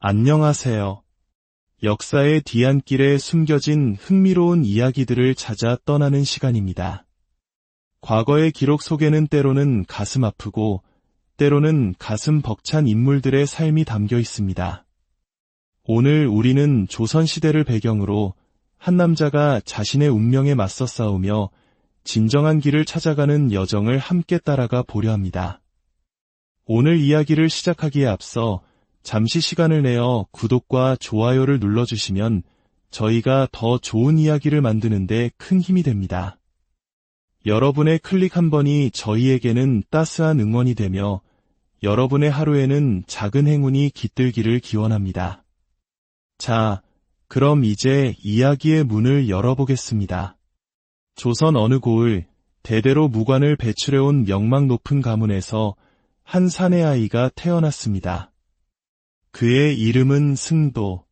안녕하세요. 역사의 뒤안길에 숨겨진 흥미로운 이야기들을 찾아 떠나는 시간입니다. 과거의 기록 속에는 때로는 가슴 아프고 때로는 가슴 벅찬 인물들의 삶이 담겨 있습니다. 오늘 우리는 조선시대를 배경으로 한 남자가 자신의 운명에 맞서 싸우며 진정한 길을 찾아가는 여정을 함께 따라가 보려 합니다. 오늘 이야기를 시작하기에 앞서 잠시 시간을 내어 구독과 좋아요를 눌러주시면 저희가 더 좋은 이야기를 만드는 데 큰 힘이 됩니다. 여러분의 클릭 한 번이 저희에게는 따스한 응원이 되며 여러분의 하루에는 작은 행운이 깃들기를 기원합니다. 자, 그럼 이제 이야기의 문을 열어보겠습니다. 조선 어느 고을 대대로 무관을 배출해온 명망 높은 가문에서 한 사내 아이가 태어났습니다. 그의 이름은 승도.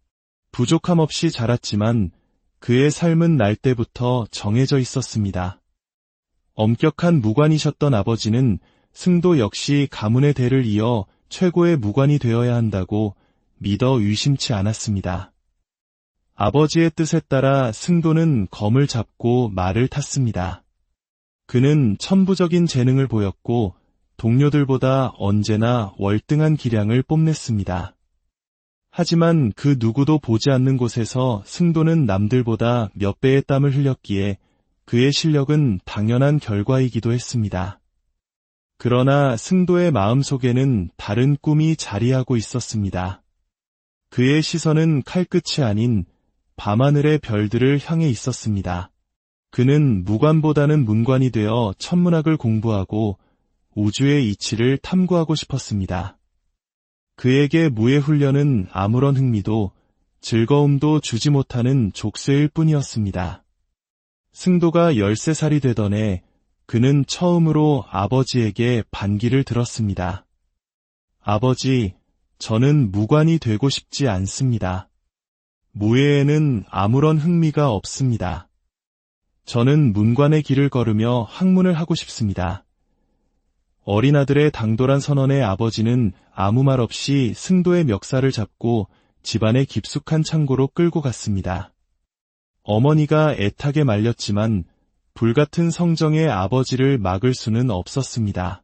부족함 없이 자랐지만 그의 삶은 날 때부터 정해져 있었습니다. 엄격한 무관이셨던 아버지는 승도 역시 가문의 대를 이어 최고의 무관이 되어야 한다고 믿어 의심치 않았습니다. 아버지의 뜻에 따라 승도는 검을 잡고 말을 탔습니다. 그는 천부적인 재능을 보였고 동료들보다 언제나 월등한 기량을 뽐냈습니다. 하지만 그 누구도 보지 않는 곳에서 승도는 남들보다 몇 배의 땀을 흘렸기에 그의 실력은 당연한 결과이기도 했습니다. 그러나 승도의 마음속에는 다른 꿈이 자리하고 있었습니다. 그의 시선은 칼끝이 아닌 밤하늘의 별들을 향해 있었습니다. 그는 무관보다는 문관이 되어 천문학을 공부하고 우주의 이치를 탐구하고 싶었습니다. 그에게 무예 훈련은 아무런 흥미도 즐거움도 주지 못하는 족쇄일 뿐이었습니다. 승도가 13살이 되던 해 그는 처음으로 아버지에게 반기를 들었습니다. 아버지, 저는 무관이 되고 싶지 않습니다. 무예에는 아무런 흥미가 없습니다. 저는 문관의 길을 걸으며 학문을 하고 싶습니다. 어린 아들의 당돌한 선언에 아버지는 아무 말 없이 승도의 멱살을 잡고 집안의 깊숙한 창고로 끌고 갔습니다. 어머니가 애타게 말렸지만 불같은 성정의 아버지를 막을 수는 없었습니다.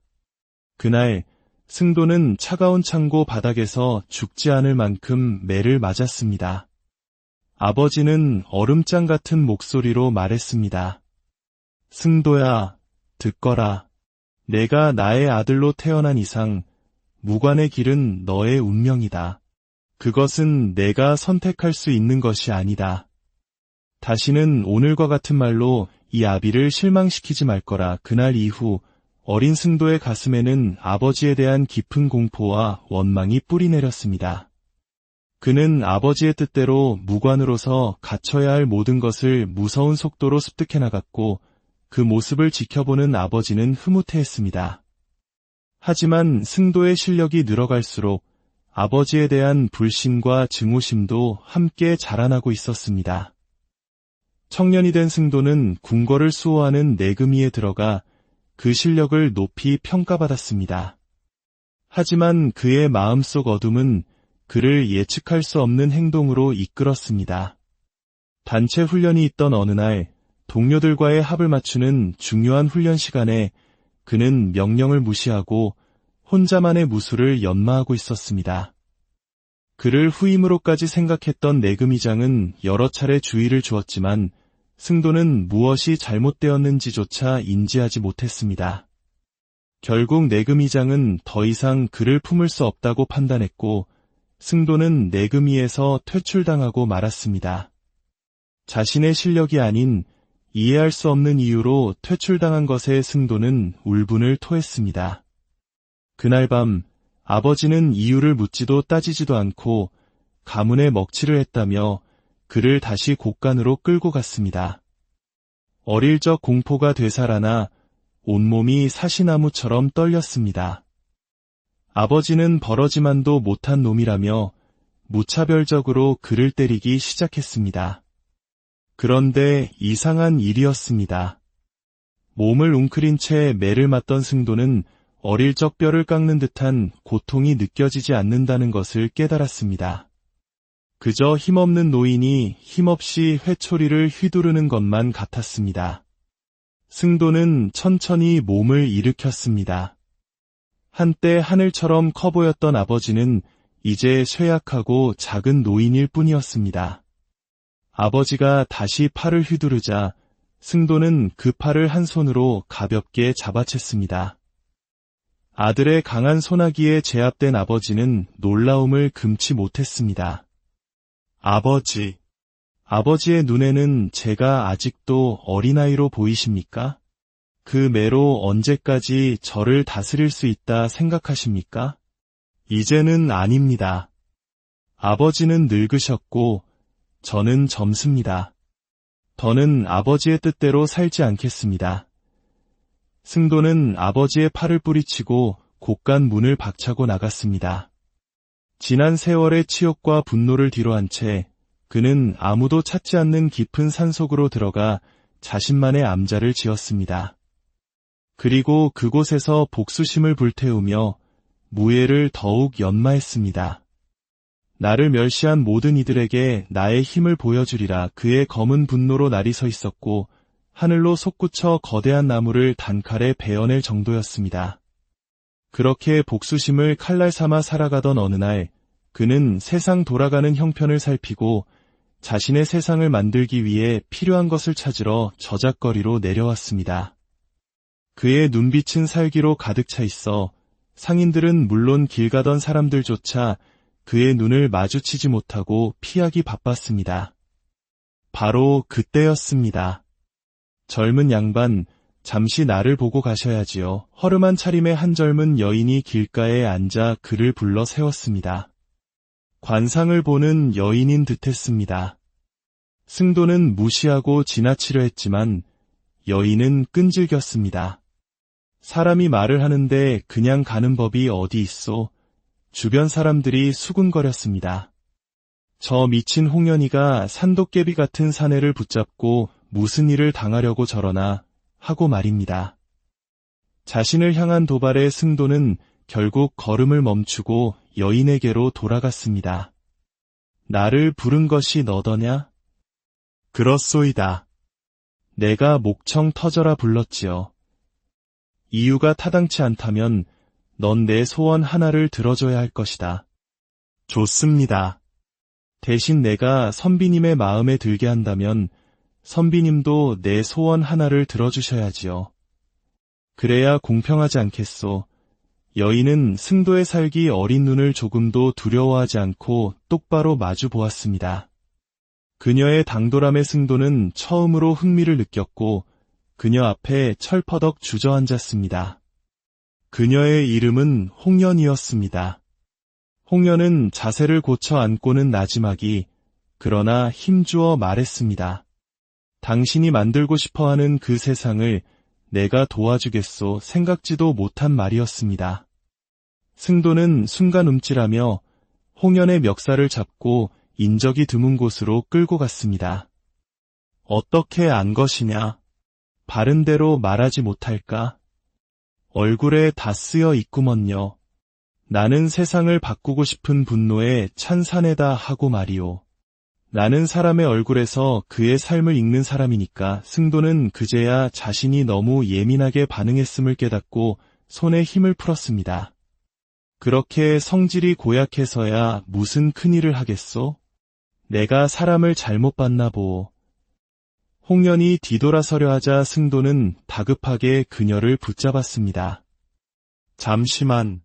그날 승도는 차가운 창고 바닥에서 죽지 않을 만큼 매를 맞았습니다. 아버지는 얼음장 같은 목소리로 말했습니다. 승도야, 듣거라. 내가 나의 아들로 태어난 이상 무관의 길은 너의 운명이다. 그것은 내가 선택할 수 있는 것이 아니다. 다시는 오늘과 같은 말로 이 아비를 실망시키지 말거라. 그날 이후 어린 승도의 가슴에는 아버지에 대한 깊은 공포와 원망이 뿌리내렸습니다. 그는 아버지의 뜻대로 무관으로서 갖춰야 할 모든 것을 무서운 속도로 습득해 나갔고 그 모습을 지켜보는 아버지는 흐뭇해했습니다. 하지만 승도의 실력이 늘어갈수록 아버지에 대한 불신과 증오심도 함께 자라나고 있었습니다. 청년이 된 승도는 궁궐을 수호하는 내금위에 들어가 그 실력을 높이 평가받았습니다. 하지만 그의 마음속 어둠은 그를 예측할 수 없는 행동으로 이끌었습니다. 단체 훈련이 있던 어느 날 동료들과의 합을 맞추는 중요한 훈련 시간에 그는 명령을 무시하고 혼자만의 무술을 연마하고 있었습니다. 그를 후임으로까지 생각했던 내금위장은 여러 차례 주의를 주었지만 승도는 무엇이 잘못되었는지조차 인지하지 못했습니다. 결국 내금위장은 더 이상 그를 품을 수 없다고 판단했고 승도는 내금위에서 퇴출당하고 말았습니다. 자신의 실력이 아닌 이해할 수 없는 이유로 퇴출당한 것에 승도는 울분을 토했습니다. 그날 밤 아버지는 이유를 묻지도 따지지도 않고 가문에 먹칠을 했다며 그를 다시 곳간으로 끌고 갔습니다. 어릴 적 공포가 되살아나 온몸이 사시나무처럼 떨렸습니다. 아버지는 버러지만도 못한 놈이라며 무차별적으로 그를 때리기 시작했습니다. 그런데 이상한 일이었습니다. 몸을 웅크린 채 매를 맞던 승도는 어릴 적 뼈를 깎는 듯한 고통이 느껴지지 않는다는 것을 깨달았습니다. 그저 힘없는 노인이 힘없이 회초리를 휘두르는 것만 같았습니다. 승도는 천천히 몸을 일으켰습니다. 한때 하늘처럼 커 보였던 아버지는 이제 쇠약하고 작은 노인일 뿐이었습니다. 아버지가 다시 팔을 휘두르자 승도는 그 팔을 한 손으로 가볍게 잡아챘습니다. 아들의 강한 소나기에 제압된 아버지는 놀라움을 금치 못했습니다. 아버지, 아버지의 눈에는 제가 아직도 어린아이로 보이십니까? 그 매로 언제까지 저를 다스릴 수 있다 생각하십니까? 이제는 아닙니다. 아버지는 늙으셨고 저는 젊습니다. 더는 아버지의 뜻대로 살지 않겠습니다. 승도는 아버지의 팔을 뿌리치고 곳간 문을 박차고 나갔습니다. 지난 세월의 치욕과 분노를 뒤로한 채 그는 아무도 찾지 않는 깊은 산속으로 들어가 자신만의 암자를 지었습니다. 그리고 그곳에서 복수심을 불태우며 무예를 더욱 연마했습니다. 나를 멸시한 모든 이들에게 나의 힘을 보여주리라. 그의 검은 분노로 날이 서 있었고 하늘로 솟구쳐 거대한 나무를 단칼에 베어낼 정도였습니다. 그렇게 복수심을 칼날 삼아 살아가던 어느 날 그는 세상 돌아가는 형편을 살피고 자신의 세상을 만들기 위해 필요한 것을 찾으러 저작거리로 내려왔습니다. 그의 눈빛은 살기로 가득 차 있어 상인들은 물론 길 가던 사람들조차 그의 눈을 마주치지 못하고 피하기 바빴습니다. 바로 그때였습니다. 젊은 양반, 잠시 나를 보고 가셔야지요. 허름한 차림의 한 젊은 여인이 길가에 앉아 그를 불러 세웠습니다. 관상을 보는 여인인 듯했습니다. 승도는 무시하고 지나치려 했지만 여인은 끈질겼습니다. 사람이 말을 하는데 그냥 가는 법이 어디 있소? 주변 사람들이 수군거렸습니다. 저 미친 홍련이가 산도깨비 같은 사내를 붙잡고 무슨 일을 당하려고 저러나 하고 말입니다. 자신을 향한 도발에 승도는 결국 걸음을 멈추고 여인에게로 돌아갔습니다. 나를 부른 것이 너더냐? 그렇소이다. 내가 목청 터져라 불렀지요. 이유가 타당치 않다면 넌 내 소원 하나를 들어줘야 할 것이다. 좋습니다. 대신 내가 선비님의 마음에 들게 한다면 선비님도 내 소원 하나를 들어주셔야지요. 그래야 공평하지 않겠소. 여인은 승도의 살기 어린 눈을 조금도 두려워하지 않고 똑바로 마주 보았습니다. 그녀의 당돌함에 승도는 처음으로 흥미를 느꼈고 그녀 앞에 철퍼덕 주저앉았습니다. 그녀의 이름은 홍련이었습니다. 홍련은 자세를 고쳐 앉고는 나지막이 그러나 힘주어 말했습니다. 당신이 만들고 싶어하는 그 세상을 내가 도와주겠소. 생각지도 못한 말이었습니다. 승도는 순간 움찔하며 홍련의 멱살을 잡고 인적이 드문 곳으로 끌고 갔습니다. 어떻게 안 것이냐? 바른 대로 말하지 못할까? 얼굴에 다 쓰여 있구먼요. 나는 세상을 바꾸고 싶은 분노에 찬 사내다 하고 말이오. 나는 사람의 얼굴에서 그의 삶을 읽는 사람이니까. 승도는 그제야 자신이 너무 예민하게 반응했음을 깨닫고 손에 힘을 풀었습니다. 그렇게 성질이 고약해서야 무슨 큰일을 하겠소? 내가 사람을 잘못 봤나 보오. 홍련이 뒤돌아서려 하자 승도는 다급하게 그녀를 붙잡았습니다. 잠시만,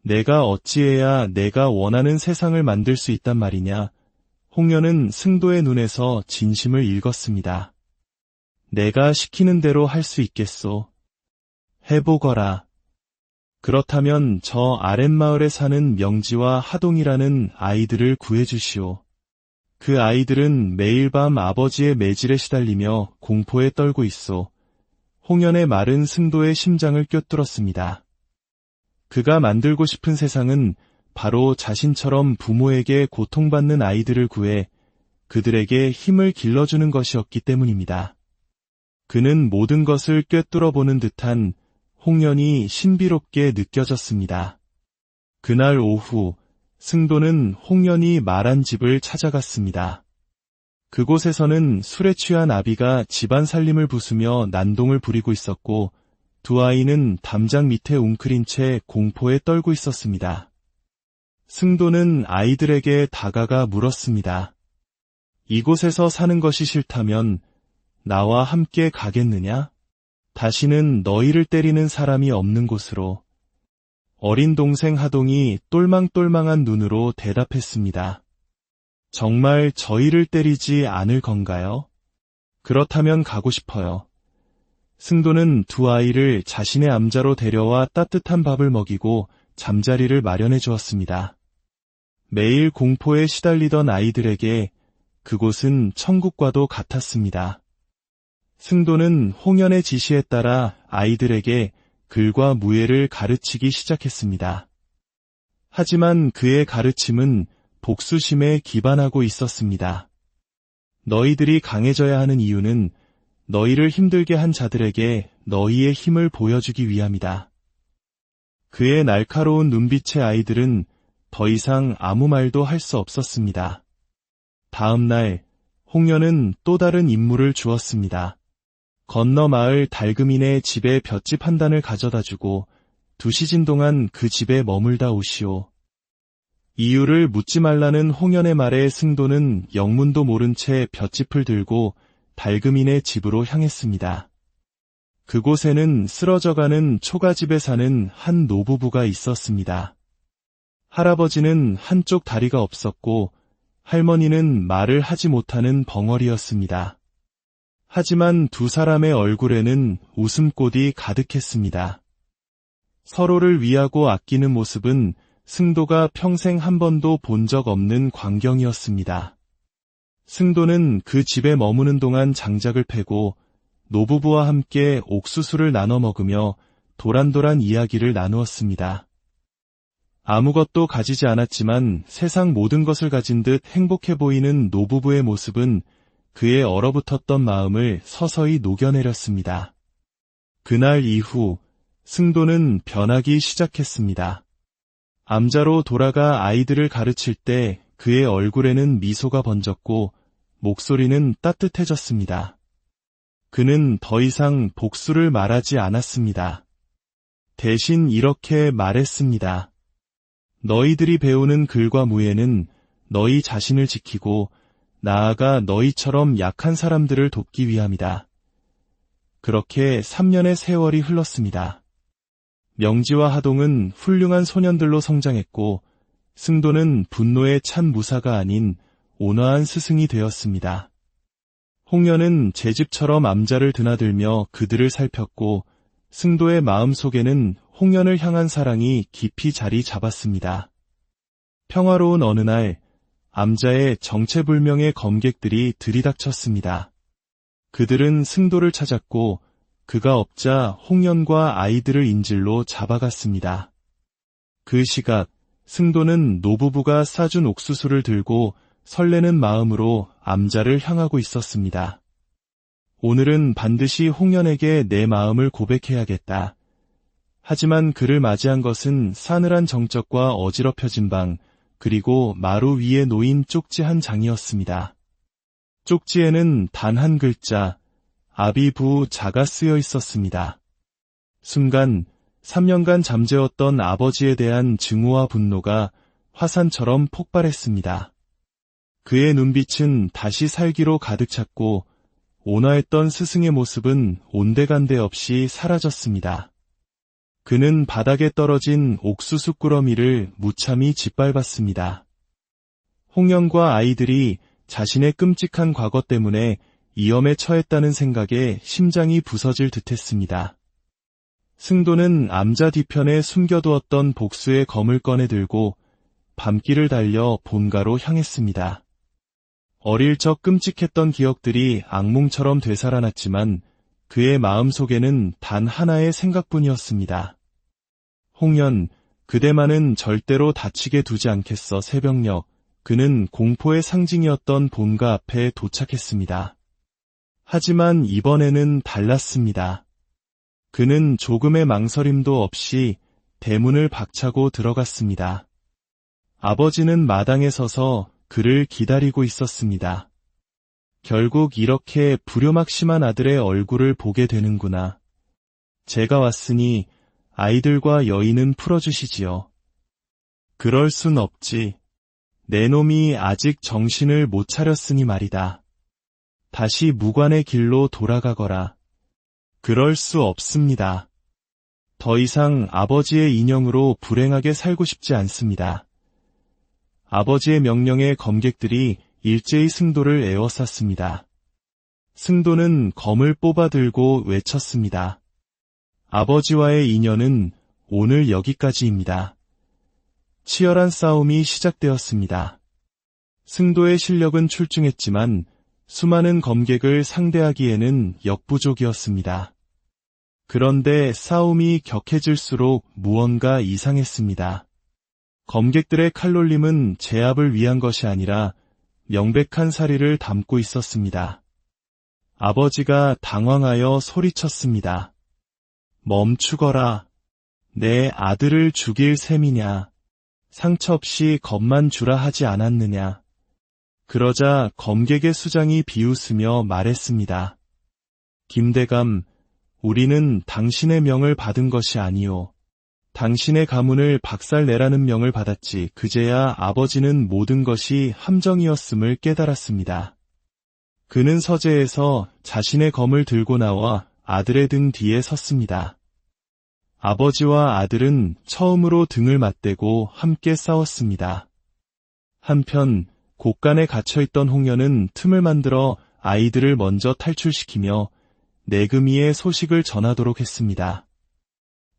내가 어찌해야 내가 원하는 세상을 만들 수 있단 말이냐? 홍련은 승도의 눈에서 진심을 읽었습니다. 내가 시키는 대로 할 수 있겠소. 해보거라. 그렇다면 저 아랫마을에 사는 명지와 하동이라는 아이들을 구해주시오. 그 아이들은 매일 밤 아버지의 매질에 시달리며 공포에 떨고 있소. 홍련의 말은 승도의 심장을 꿰뚫었습니다. 그가 만들고 싶은 세상은 바로 자신처럼 부모에게 고통받는 아이들을 구해 그들에게 힘을 길러주는 것이었기 때문입니다. 그는 모든 것을 꿰뚫어보는 듯한 홍련이 신비롭게 느껴졌습니다. 그날 오후 승도는 홍련이 말한 집을 찾아갔습니다. 그곳에서는 술에 취한 아비가 집안 살림을 부수며 난동을 부리고 있었고 두 아이는 담장 밑에 웅크린 채 공포에 떨고 있었습니다. 승도는 아이들에게 다가가 물었습니다. 이곳에서 사는 것이 싫다면 나와 함께 가겠느냐? 다시는 너희를 때리는 사람이 없는 곳으로. 어린 동생 하동이 똘망똘망한 눈으로 대답했습니다. 정말 저희를 때리지 않을 건가요? 그렇다면 가고 싶어요. 승도는 두 아이를 자신의 암자로 데려와 따뜻한 밥을 먹이고 잠자리를 마련해 주었습니다. 매일 공포에 시달리던 아이들에게 그곳은 천국과도 같았습니다. 승도는 홍련의 지시에 따라 아이들에게 글과 무예를 가르치기 시작했습니다. 하지만 그의 가르침은 복수심에 기반하고 있었습니다. 너희들이 강해져야 하는 이유는 너희를 힘들게 한 자들에게 너희의 힘을 보여주기 위함이다. 그의 날카로운 눈빛의 아이들은 더 이상 아무 말도 할 수 없었습니다. 다음 날 홍련은 또 다른 임무를 주었습니다. 건너 마을 달금이네 집에 볏짚 한 단을 가져다주고 2시즌 동안 그 집에 머물다 오시오. 이유를 묻지 말라는 홍련의 말에 승도는 영문도 모른 채 볏짚을 들고 달금이네 집으로 향했습니다. 그곳에는 쓰러져가는 초가집에 사는 한 노부부가 있었습니다. 할아버지는 한쪽 다리가 없었고 할머니는 말을 하지 못하는 벙어리였습니다. 하지만 두 사람의 얼굴에는 웃음꽃이 가득했습니다. 서로를 위하고 아끼는 모습은 승도가 평생 한 번도 본 적 없는 광경이었습니다. 승도는 그 집에 머무는 동안 장작을 패고 노부부와 함께 옥수수를 나눠 먹으며 도란도란 이야기를 나누었습니다. 아무것도 가지지 않았지만 세상 모든 것을 가진 듯 행복해 보이는 노부부의 모습은 그의 얼어붙었던 마음을 서서히 녹여내렸습니다. 그날 이후 승도는 변하기 시작했습니다. 암자로 돌아가 아이들을 가르칠 때 그의 얼굴에는 미소가 번졌고 목소리는 따뜻해졌습니다. 그는 더 이상 복수를 말하지 않았습니다. 대신 이렇게 말했습니다. 너희들이 배우는 글과 무예는 너희 자신을 지키고 나아가 너희처럼 약한 사람들을 돕기 위함이다. 그렇게 3년의 세월이 흘렀습니다. 명지와 하동은 훌륭한 소년들로 성장했고 승도는 분노에 찬 무사가 아닌 온화한 스승이 되었습니다. 홍련은 제 집처럼 암자를 드나들며 그들을 살폈고 승도의 마음속에는 홍련을 향한 사랑이 깊이 자리 잡았습니다. 평화로운 어느 날 암자의 정체불명의 검객들이 들이닥쳤습니다. 그들은 승도를 찾았고 그가 없자 홍련과 아이들을 인질로 잡아갔습니다. 그 시각 승도는 노부부가 싸준 옥수수를 들고 설레는 마음으로 암자를 향하고 있었습니다. 오늘은 반드시 홍련에게 내 마음을 고백해야겠다. 하지만 그를 맞이한 것은 싸늘한 정적과 어지럽혀진 방, 그리고 마루 위에 놓인 쪽지 한 장이었습니다. 쪽지에는 단 한 글자, 아비부자가 쓰여 있었습니다. 순간 3년간 잠재웠던 아버지에 대한 증오와 분노가 화산처럼 폭발했습니다. 그의 눈빛은 다시 살기로 가득 찼고 온화했던 스승의 모습은 온데간데 없이 사라졌습니다. 그는 바닥에 떨어진 옥수수 꾸러미를 무참히 짓밟았습니다. 홍련과 아이들이 자신의 끔찍한 과거 때문에 위험에 처했다는 생각에 심장이 부서질 듯했습니다. 승도는 암자 뒤편에 숨겨두었던 복수의 검을 꺼내 들고 밤길을 달려 본가로 향했습니다. 어릴 적 끔찍했던 기억들이 악몽처럼 되살아났지만 그의 마음속에는 단 하나의 생각뿐이었습니다. 홍련, 그대만은 절대로 다치게 두지 않겠어. 새벽녘, 그는 공포의 상징이었던 본가 앞에 도착했습니다. 하지만 이번에는 달랐습니다. 그는 조금의 망설임도 없이 대문을 박차고 들어갔습니다. 아버지는 마당에 서서 그를 기다리고 있었습니다. 결국 이렇게 불효막심한 아들의 얼굴을 보게 되는구나. 제가 왔으니 아이들과 여인은 풀어주시지요. 그럴 순 없지. 내 놈이 아직 정신을 못 차렸으니 말이다. 다시 무관의 길로 돌아가거라. 그럴 수 없습니다. 더 이상 아버지의 인형으로 불행하게 살고 싶지 않습니다. 아버지의 명령에 검객들이 일제히 승도를 에워쌌습니다. 승도는 검을 뽑아들고 외쳤습니다. 아버지와의 인연은 오늘 여기까지입니다. 치열한 싸움이 시작되었습니다. 승도의 실력은 출중했지만 수많은 검객을 상대하기에는 역부족이었습니다. 그런데 싸움이 격해질수록 무언가 이상했습니다. 검객들의 칼놀림은 제압을 위한 것이 아니라 명백한 사리를 담고 있었습니다. 아버지가 당황하여 소리쳤습니다. 멈추거라. 내 아들을 죽일 셈이냐. 상처 없이 겁만 주라 하지 않았느냐. 그러자 검객의 수장이 비웃으며 말했습니다. 김대감, 우리는 당신의 명을 받은 것이 아니오. 당신의 가문을 박살내라는 명을 받았지. 그제야 아버지는 모든 것이 함정이었음을 깨달았습니다. 그는 서재에서 자신의 검을 들고 나와 아들의 등 뒤에 섰습니다. 아버지와 아들은 처음으로 등을 맞대고 함께 싸웠습니다. 한편 곳간에 갇혀있던 홍련은 틈을 만들어 아이들을 먼저 탈출시키며 내금이의 소식을 전하도록 했습니다.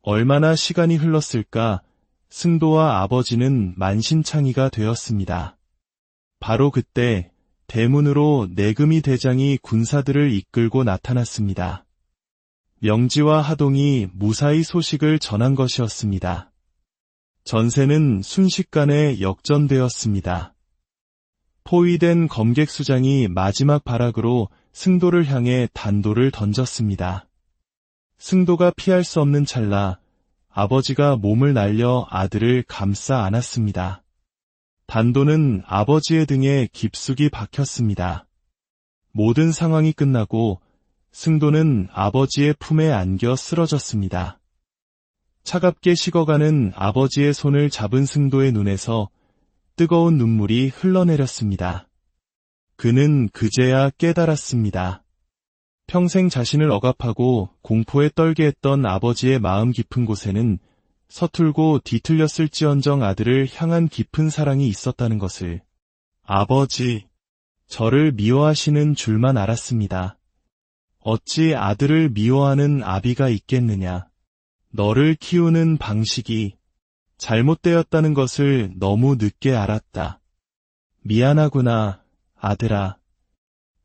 얼마나 시간이 흘렀을까 승도와 아버지는 만신창이가 되었습니다. 바로 그때 대문으로 내금이 대장이 군사들을 이끌고 나타났습니다. 명지와 하동이 무사히 소식을 전한 것이었습니다. 전세는 순식간에 역전되었습니다. 포위된 검객 수장이 마지막 발악으로 승도를 향해 단도를 던졌습니다. 승도가 피할 수 없는 찰나 아버지가 몸을 날려 아들을 감싸 안았습니다. 단도는 아버지의 등에 깊숙이 박혔습니다. 모든 상황이 끝나고 승도는 아버지의 품에 안겨 쓰러졌습니다. 차갑게 식어가는 아버지의 손을 잡은 승도의 눈에서 뜨거운 눈물이 흘러내렸습니다. 그는 그제야 깨달았습니다. 평생 자신을 억압하고 공포에 떨게 했던 아버지의 마음 깊은 곳에는 서툴고 뒤틀렸을지언정 아들을 향한 깊은 사랑이 있었다는 것을. 아버지, 저를 미워하시는 줄만 알았습니다. 어찌 아들을 미워하는 아비가 있겠느냐. 너를 키우는 방식이 잘못되었다는 것을 너무 늦게 알았다. 미안하구나, 아들아.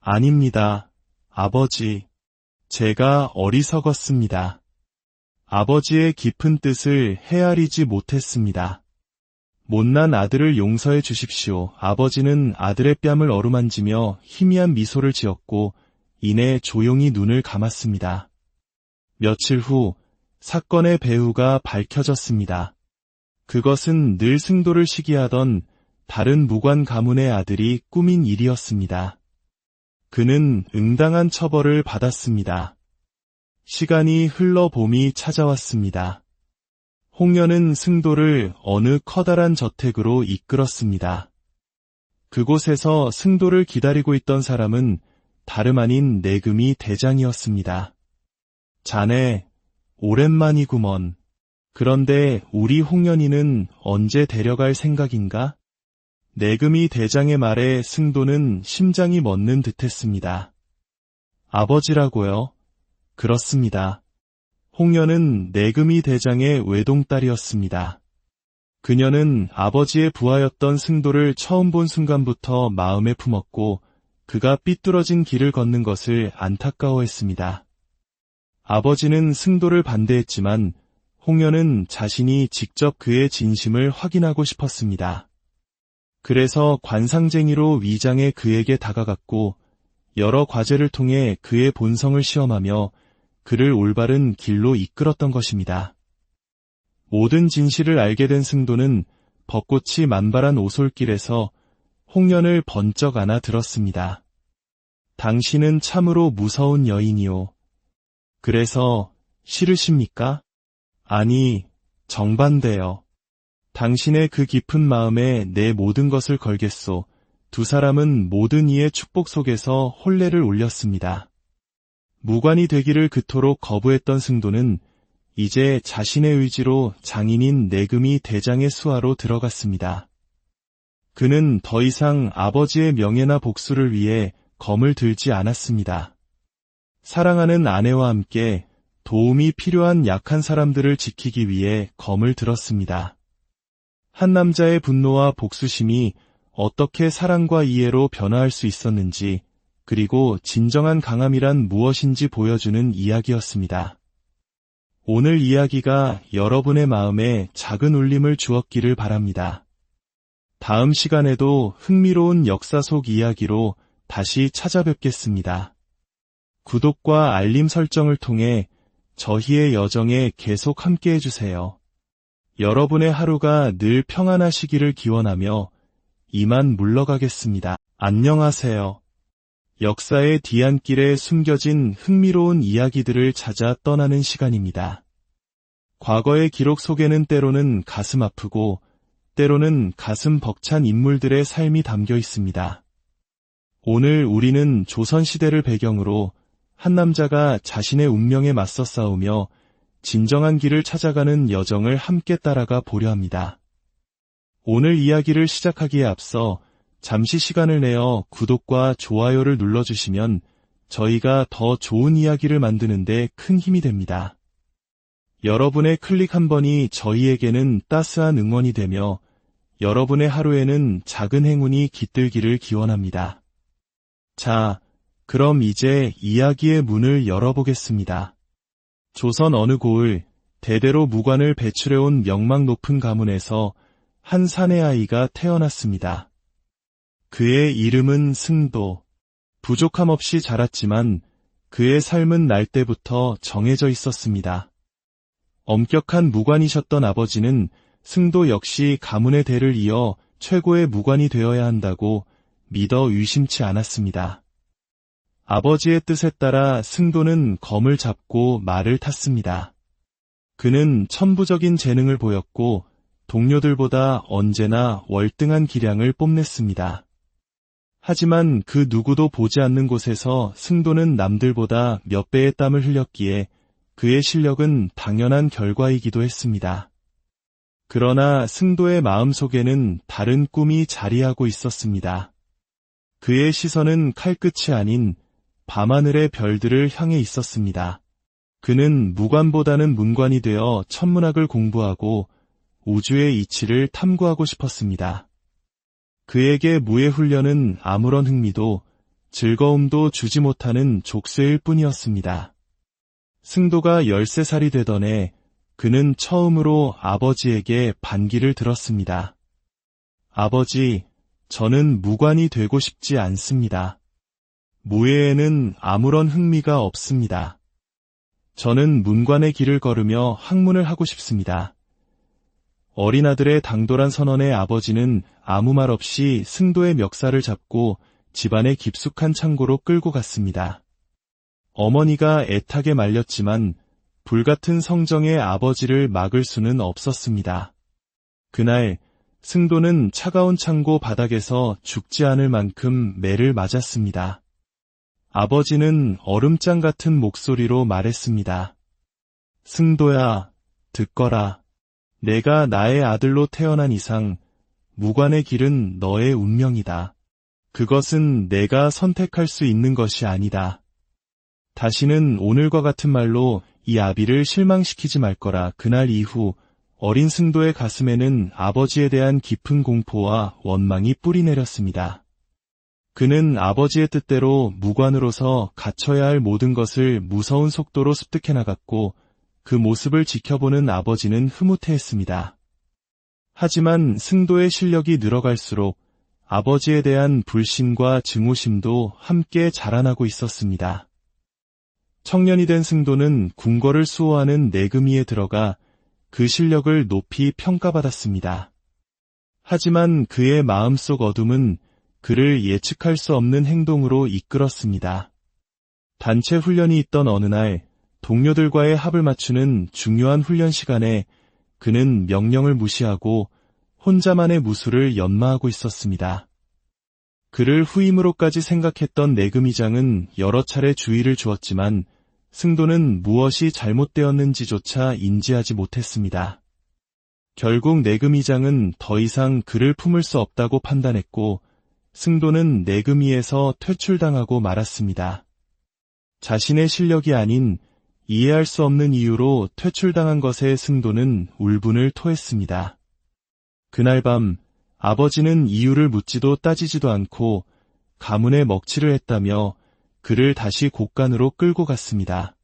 아닙니다, 아버지. 제가 어리석었습니다. 아버지의 깊은 뜻을 헤아리지 못했습니다. 못난 아들을 용서해 주십시오. 아버지는 아들의 뺨을 어루만지며 희미한 미소를 지었고 이내 조용히 눈을 감았습니다. 며칠 후 사건의 배후가 밝혀졌습니다. 그것은 늘 승도를 시기하던 다른 무관 가문의 아들이 꾸민 일이었습니다. 그는 응당한 처벌을 받았습니다. 시간이 흘러 봄이 찾아왔습니다. 홍련은 승도를 어느 커다란 저택으로 이끌었습니다. 그곳에서 승도를 기다리고 있던 사람은 다름 아닌 내금이 대장이었습니다. 자네, 오랜만이구먼. 그런데 우리 홍련이는 언제 데려갈 생각인가? 내금이 대장의 말에 승도는 심장이 멎는 듯했습니다. 아버지라고요? 그렇습니다. 홍련은 내금이 대장의 외동딸이었습니다. 그녀는 아버지의 부하였던 승도를 처음 본 순간부터 마음에 품었고 그가 삐뚤어진 길을 걷는 것을 안타까워했습니다. 아버지는 승도를 반대했지만 홍련은 자신이 직접 그의 진심을 확인하고 싶었습니다. 그래서 관상쟁이로 위장해 그에게 다가갔고 여러 과제를 통해 그의 본성을 시험하며 그를 올바른 길로 이끌었던 것입니다. 모든 진실을 알게 된 승도는 벚꽃이 만발한 오솔길에서 홍련을 번쩍 안아 들었습니다. 당신은 참으로 무서운 여인이오. 그래서 싫으십니까? 아니, 정반대요. 당신의 그 깊은 마음에 내 모든 것을 걸겠소. 두 사람은 모든 이의 축복 속에서 혼례를 올렸습니다. 무관이 되기를 그토록 거부했던 승도는 이제 자신의 의지로 장인인 내금이 대장의 수하로 들어갔습니다. 그는 더 이상 아버지의 명예나 복수를 위해 검을 들지 않았습니다. 사랑하는 아내와 함께 도움이 필요한 약한 사람들을 지키기 위해 검을 들었습니다. 한 남자의 분노와 복수심이 어떻게 사랑과 이해로 변화할 수 있었는지, 그리고 진정한 강함이란 무엇인지 보여주는 이야기였습니다. 오늘 이야기가 여러분의 마음에 작은 울림을 주었기를 바랍니다. 다음 시간에도 흥미로운 역사 속 이야기로 다시 찾아뵙겠습니다. 구독과 알림 설정을 통해 저희의 여정에 계속 함께 해주세요. 여러분의 하루가 늘 평안하시기를 기원하며 이만 물러가겠습니다. 안녕하세요. 역사의 뒤안길에 숨겨진 흥미로운 이야기들을 찾아 떠나는 시간입니다. 과거의 기록 속에는 때로는 가슴 아프고 때로는 가슴 벅찬 인물들의 삶이 담겨 있습니다. 오늘 우리는 조선시대를 배경으로 한 남자가 자신의 운명에 맞서 싸우며 진정한 길을 찾아가는 여정을 함께 따라가 보려 합니다. 오늘 이야기를 시작하기에 앞서 잠시 시간을 내어 구독과 좋아요를 눌러주시면 저희가 더 좋은 이야기를 만드는 데 큰 힘이 됩니다. 여러분의 클릭 한 번이 저희에게는 따스한 응원이 되며 여러분의 하루에는 작은 행운이 깃들기를 기원합니다. 자, 그럼 이제 이야기의 문을 열어보겠습니다. 조선 어느 고을 대대로 무관을 배출해온 명망 높은 가문에서 한 사내 아이가 태어났습니다. 그의 이름은 승도. 부족함 없이 자랐지만 그의 삶은 날 때부터 정해져 있었습니다. 엄격한 무관이셨던 아버지는 승도 역시 가문의 대를 이어 최고의 무관이 되어야 한다고 믿어 의심치 않았습니다. 아버지의 뜻에 따라 승도는 검을 잡고 말을 탔습니다. 그는 천부적인 재능을 보였고 동료들보다 언제나 월등한 기량을 뽐냈습니다. 하지만 그 누구도 보지 않는 곳에서 승도는 남들보다 몇 배의 땀을 흘렸기에 그의 실력은 당연한 결과이기도 했습니다. 그러나 승도의 마음속에는 다른 꿈이 자리하고 있었습니다. 그의 시선은 칼끝이 아닌 밤하늘의 별들을 향해 있었습니다. 그는 무관보다는 문관이 되어 천문학을 공부하고 우주의 이치를 탐구하고 싶었습니다. 그에게 무예 훈련은 아무런 흥미도 즐거움도 주지 못하는 족쇄일 뿐이었습니다. 승도가 13살이 되던 해 그는 처음으로 아버지에게 반기를 들었습니다. 아버지, 저는 무관이 되고 싶지 않습니다. 무예에는 아무런 흥미가 없습니다. 저는 문관의 길을 걸으며 학문을 하고 싶습니다. 어린 아들의 당돌한 선언에 아버지는 아무 말 없이 승도의 멱살을 잡고 집안의 깊숙한 창고로 끌고 갔습니다. 어머니가 애타게 말렸지만 불같은 성정의 아버지를 막을 수는 없었습니다. 그날 승도는 차가운 창고 바닥에서 죽지 않을 만큼 매를 맞았습니다. 아버지는 얼음장 같은 목소리로 말했습니다. 승도야, 듣거라. 내가 나의 아들로 태어난 이상 무관의 길은 너의 운명이다. 그것은 내가 선택할 수 있는 것이 아니다. 다시는 오늘과 같은 말로 이 아비를 실망시키지 말거라. 그날 이후 어린 승도의 가슴에는 아버지에 대한 깊은 공포와 원망이 뿌리내렸습니다. 그는 아버지의 뜻대로 무관으로서 갖춰야 할 모든 것을 무서운 속도로 습득해 나갔고 그 모습을 지켜보는 아버지는 흐뭇해했습니다. 하지만 승도의 실력이 늘어갈수록 아버지에 대한 불신과 증오심도 함께 자라나고 있었습니다. 청년이 된 승도는 궁궐을 수호하는 내금위에 들어가 그 실력을 높이 평가받았습니다. 하지만 그의 마음속 어둠은 그를 예측할 수 없는 행동으로 이끌었습니다. 단체 훈련이 있던 어느 날 동료들과의 합을 맞추는 중요한 훈련 시간에 그는 명령을 무시하고 혼자만의 무술을 연마하고 있었습니다. 그를 후임으로까지 생각했던 내금의장은 여러 차례 주의를 주었지만 승도는 무엇이 잘못되었는지조차 인지하지 못했습니다. 결국 내금의장은 더 이상 그를 품을 수 없다고 판단했고 승도는 내금의에서 퇴출당하고 말았습니다. 자신의 실력이 아닌 이해할 수 없는 이유로 퇴출당한 것에 승도는 울분을 토했습니다. 그날 밤 아버지는 이유를 묻지도 따지지도 않고 가문에 먹칠을 했다며 그를 다시 곳간으로 끌고 갔습니다.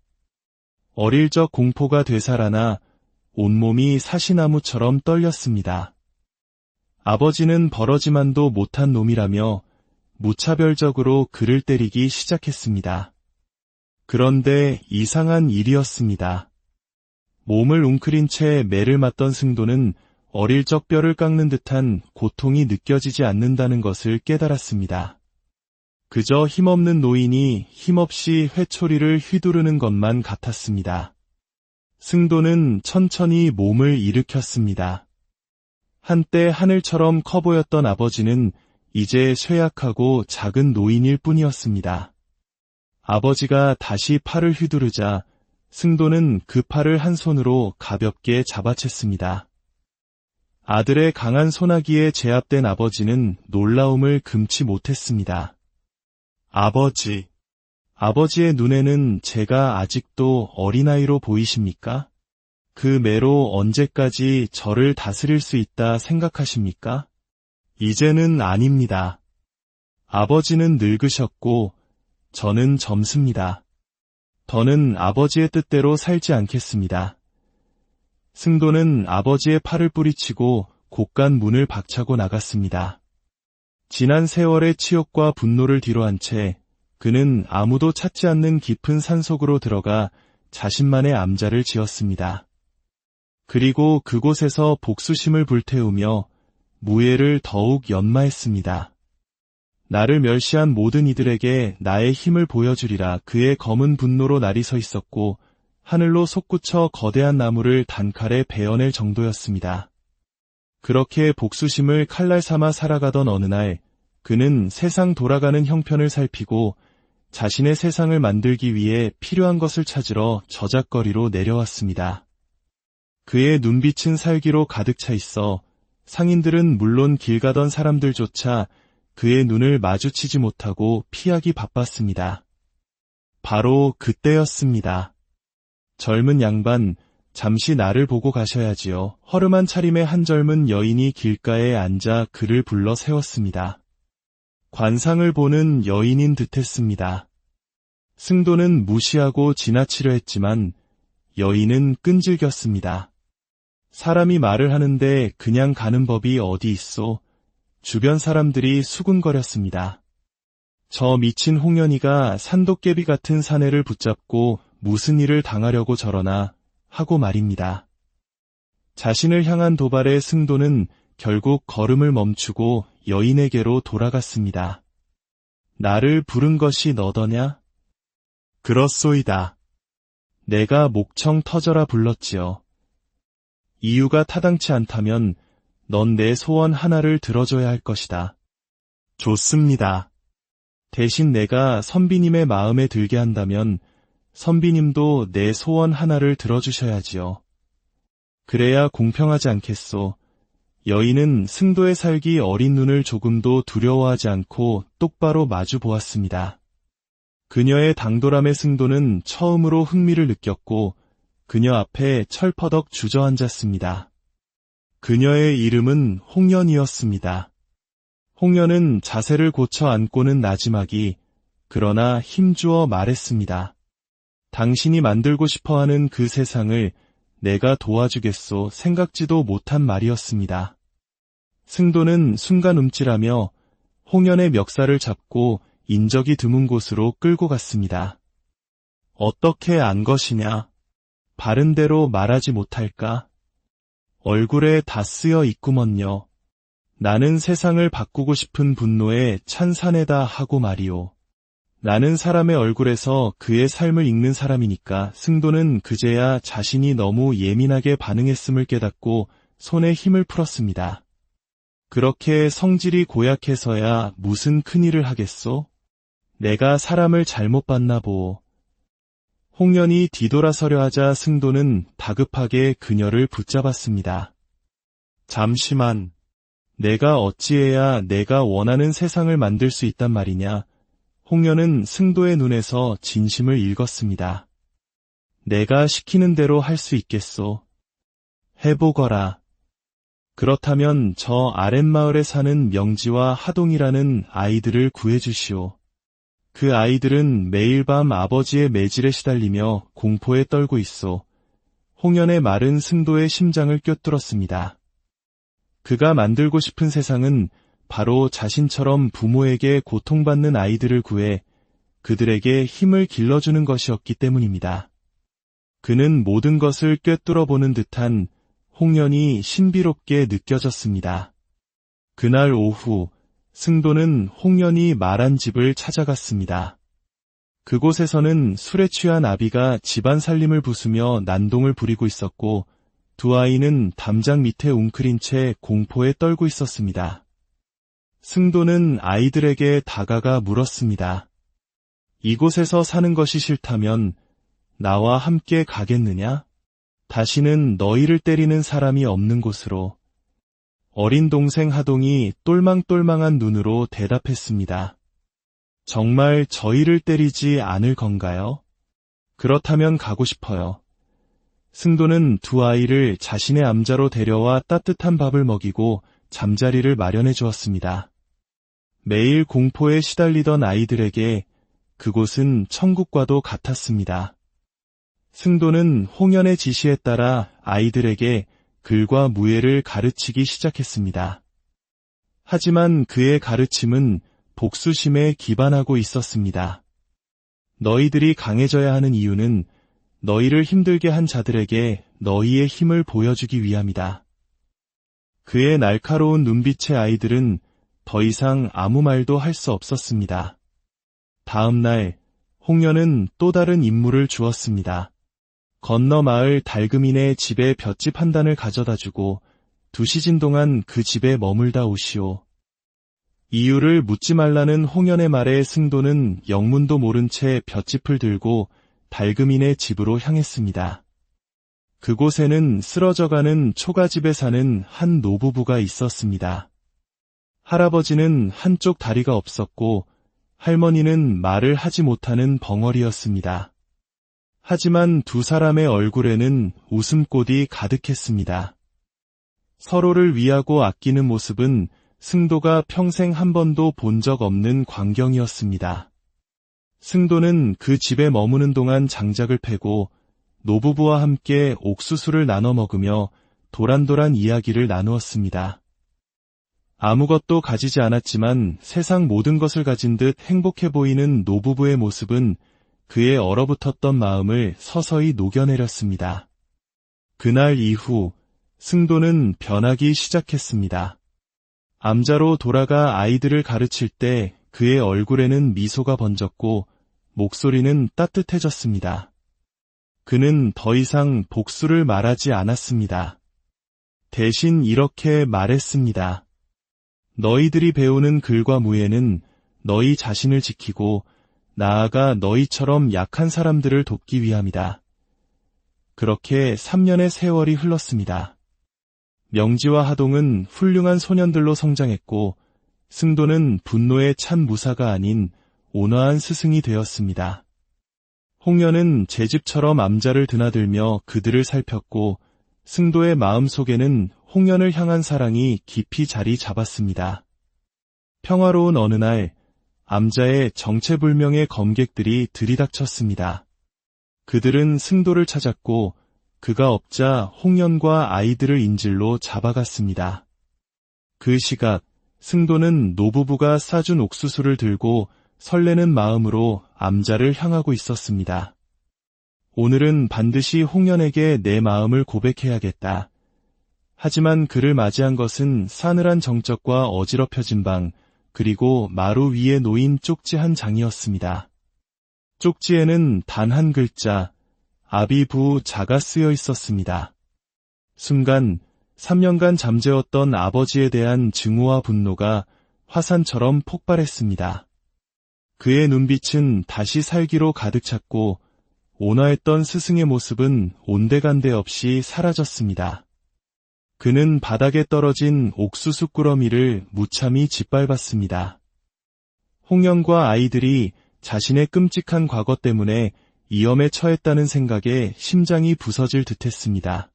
어릴 적 공포가 되살아나 온몸이 사시나무처럼 떨렸습니다. 아버지는 버러지만도 못한 놈이라며 무차별적으로 그를 때리기 시작했습니다. 그런데 이상한 일이었습니다. 몸을 웅크린 채 매를 맞던 승도는 어릴 적 뼈를 깎는 듯한 고통이 느껴지지 않는다는 것을 깨달았습니다. 그저 힘없는 노인이 힘없이 회초리를 휘두르는 것만 같았습니다. 승도는 천천히 몸을 일으켰습니다. 한때 하늘처럼 커 보였던 아버지는 이제 쇠약하고 작은 노인일 뿐이었습니다. 아버지가 다시 팔을 휘두르자 승도는 그 팔을 한 손으로 가볍게 잡아챘습니다. 아들의 강한 소나기에 제압된 아버지는 놀라움을 금치 못했습니다. 아버지, 아버지의 눈에는 제가 아직도 어린아이로 보이십니까? 그 매로 언제까지 저를 다스릴 수 있다 생각하십니까? 이제는 아닙니다. 아버지는 늙으셨고 저는 젊습니다. 더는 아버지의 뜻대로 살지 않겠습니다. 승도는 아버지의 팔을 뿌리치고 곳간 문을 박차고 나갔습니다. 지난 세월의 치욕과 분노를 뒤로한 채 그는 아무도 찾지 않는 깊은 산속으로 들어가 자신만의 암자를 지었습니다. 그리고 그곳에서 복수심을 불태우며 무예를 더욱 연마했습니다. 나를 멸시한 모든 이들에게 나의 힘을 보여주리라. 그의 검은 분노로 날이 서 있었고 하늘로 솟구쳐 거대한 나무를 단칼에 베어낼 정도였습니다. 그렇게 복수심을 칼날 삼아 살아가던 어느 날 그는 세상 돌아가는 형편을 살피고 자신의 세상을 만들기 위해 필요한 것을 찾으러 저작거리로 내려왔습니다. 그의 눈빛은 살기로 가득 차 있어 상인들은 물론 길 가던 사람들조차 그의 눈을 마주치지 못하고 피하기 바빴습니다. 바로 그때였습니다. 젊은 양반, 잠시 나를 보고 가셔야지요. 허름한 차림의 한 젊은 여인이 길가에 앉아 그를 불러 세웠습니다. 관상을 보는 여인인 듯했습니다. 승도는 무시하고 지나치려 했지만 여인은 끈질겼습니다. 사람이 말을 하는데 그냥 가는 법이 어디 있소? 주변 사람들이 수군거렸습니다. 저 미친 홍련이가 산도깨비 같은 사내를 붙잡고 무슨 일을 당하려고 저러나 하고 말입니다. 자신을 향한 도발에 승도는 결국 걸음을 멈추고 여인에게로 돌아갔습니다. 나를 부른 것이 너더냐? 그렇소이다. 내가 목청 터져라 불렀지요. 이유가 타당치 않다면 넌 내 소원 하나를 들어줘야 할 것이다. 좋습니다. 대신 내가 선비님의 마음에 들게 한다면 선비님도 내 소원 하나를 들어주셔야지요. 그래야 공평하지 않겠소. 여인은 승도의 살기 어린 눈을 조금도 두려워하지 않고 똑바로 마주 보았습니다. 그녀의 당돌함에 승도는 처음으로 흥미를 느꼈고 그녀 앞에 철퍼덕 주저앉았습니다. 그녀의 이름은 홍련이었습니다. 홍련은 자세를 고쳐 앉고는 나지막이 그러나 힘주어 말했습니다. 당신이 만들고 싶어하는 그 세상을 내가 도와주겠소. 생각지도 못한 말이었습니다. 승도는 순간 움찔하며 홍련의 멱살을 잡고 인적이 드문 곳으로 끌고 갔습니다. 어떻게 안 것이냐? 바른 대로 말하지 못할까? 얼굴에 다 쓰여 있구먼요. 나는 세상을 바꾸고 싶은 분노에 찬 사내다 하고 말이오. 나는 사람의 얼굴에서 그의 삶을 읽는 사람이니까. 승도는 그제야 자신이 너무 예민하게 반응했음을 깨닫고 손에 힘을 풀었습니다. 그렇게 성질이 고약해서야 무슨 큰일을 하겠소? 내가 사람을 잘못 봤나 보오. 홍련이 뒤돌아서려 하자 승도는 다급하게 그녀를 붙잡았습니다. 잠시만. 내가 어찌해야 내가 원하는 세상을 만들 수 있단 말이냐? 홍련은 승도의 눈에서 진심을 읽었습니다. 내가 시키는 대로 할 수 있겠소. 해보거라. 그렇다면 저 아랫마을에 사는 명지와 하동이라는 아이들을 구해주시오. 그 아이들은 매일 밤 아버지의 매질에 시달리며 공포에 떨고 있소. 홍련의 말은 승도의 심장을 꿰뚫었습니다. 그가 만들고 싶은 세상은 바로 자신처럼 부모에게 고통받는 아이들을 구해 그들에게 힘을 길러주는 것이었기 때문입니다. 그는 모든 것을 꿰뚫어보는 듯한 홍련이 신비롭게 느껴졌습니다. 그날 오후 승도는 홍련이 말한 집을 찾아갔습니다. 그곳에서는 술에 취한 아비가 집안 살림을 부수며 난동을 부리고 있었고 두 아이는 담장 밑에 웅크린 채 공포에 떨고 있었습니다. 승도는 아이들에게 다가가 물었습니다. 이곳에서 사는 것이 싫다면 나와 함께 가겠느냐? 다시는 너희를 때리는 사람이 없는 곳으로. 어린 동생 하동이 똘망똘망한 눈으로 대답했습니다. 정말 저희를 때리지 않을 건가요? 그렇다면 가고 싶어요. 승도는 두 아이를 자신의 암자로 데려와 따뜻한 밥을 먹이고 잠자리를 마련해 주었습니다. 매일 공포에 시달리던 아이들에게 그곳은 천국과도 같았습니다. 승도는 홍련의 지시에 따라 아이들에게 글과 무예를 가르치기 시작했습니다. 하지만 그의 가르침은 복수심에 기반하고 있었습니다. 너희들이 강해져야 하는 이유는 너희를 힘들게 한 자들에게 너희의 힘을 보여주기 위함이다. 그의 날카로운 눈빛의 아이들은 더 이상 아무 말도 할 수 없었습니다. 다음 날 홍련은 또 다른 임무를 주었습니다. 건너 마을 달금이네 집에 볏짚 한 단을 가져다주고 2시즌 동안 그 집에 머물다 오시오. 이유를 묻지 말라는 홍련의 말에 승도는 영문도 모른 채 볏짚을 들고 달금이네 집으로 향했습니다. 그곳에는 쓰러져가는 초가집에 사는 한 노부부가 있었습니다. 할아버지는 한쪽 다리가 없었고 할머니는 말을 하지 못하는 벙어리였습니다. 하지만 두 사람의 얼굴에는 웃음꽃이 가득했습니다. 서로를 위하고 아끼는 모습은 승도가 평생 한 번도 본 적 없는 광경이었습니다. 승도는 그 집에 머무는 동안 장작을 패고 노부부와 함께 옥수수를 나눠 먹으며 도란도란 이야기를 나누었습니다. 아무것도 가지지 않았지만 세상 모든 것을 가진 듯 행복해 보이는 노부부의 모습은 그의 얼어붙었던 마음을 서서히 녹여내렸습니다. 그날 이후 승도는 변하기 시작했습니다. 암자로 돌아가 아이들을 가르칠 때 그의 얼굴에는 미소가 번졌고 목소리는 따뜻해졌습니다. 그는 더 이상 복수를 말하지 않았습니다. 대신 이렇게 말했습니다. 너희들이 배우는 글과 무예는 너희 자신을 지키고 나아가 너희처럼 약한 사람들을 돕기 위함이다. 그렇게 3년의 세월이 흘렀습니다. 명지와 하동은 훌륭한 소년들로 성장했고 승도는 분노에 찬 무사가 아닌 온화한 스승이 되었습니다. 홍련은 제 집처럼 암자를 드나들며 그들을 살폈고 승도의 마음속에는 홍련을 향한 사랑이 깊이 자리 잡았습니다. 평화로운 어느 날 암자의 정체불명의 검객들이 들이닥쳤습니다. 그들은 승도를 찾았고 그가 없자 홍련과 아이들을 인질로 잡아갔습니다. 그 시각 승도는 노부부가 싸준 옥수수를 들고 설레는 마음으로 암자를 향하고 있었습니다. 오늘은 반드시 홍련에게 내 마음을 고백해야겠다. 하지만 그를 맞이한 것은 싸늘한 정적과 어지럽혀진 방, 그리고 마루 위에 놓인 쪽지 한 장이었습니다. 쪽지에는 단 한 글자, 아비부자가 쓰여 있었습니다. 순간 3년간 잠재웠던 아버지에 대한 증오와 분노가 화산처럼 폭발했습니다. 그의 눈빛은 다시 살기로 가득 찼고 온화했던 스승의 모습은 온데간데 없이 사라졌습니다. 그는 바닥에 떨어진 옥수수 꾸러미를 무참히 짓밟았습니다. 홍연과 아이들이 자신의 끔찍한 과거 때문에 위험에 처했다는 생각에 심장이 부서질 듯했습니다.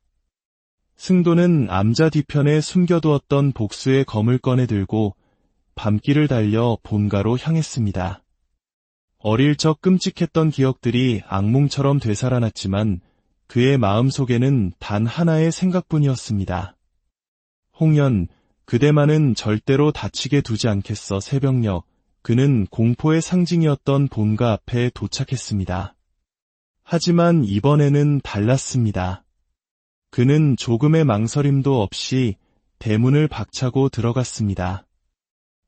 승도는 암자 뒤편에 숨겨두었던 복수의 검을 꺼내 들고 밤길을 달려 본가로 향했습니다. 어릴 적 끔찍했던 기억들이 악몽처럼 되살아났지만 그의 마음속에는 단 하나의 생각뿐이었습니다. 홍연, 그대만은 절대로 다치게 두지 않겠어. 새벽녘, 그는 공포의 상징이었던 본가 앞에 도착했습니다. 하지만 이번에는 달랐습니다. 그는 조금의 망설임도 없이 대문을 박차고 들어갔습니다.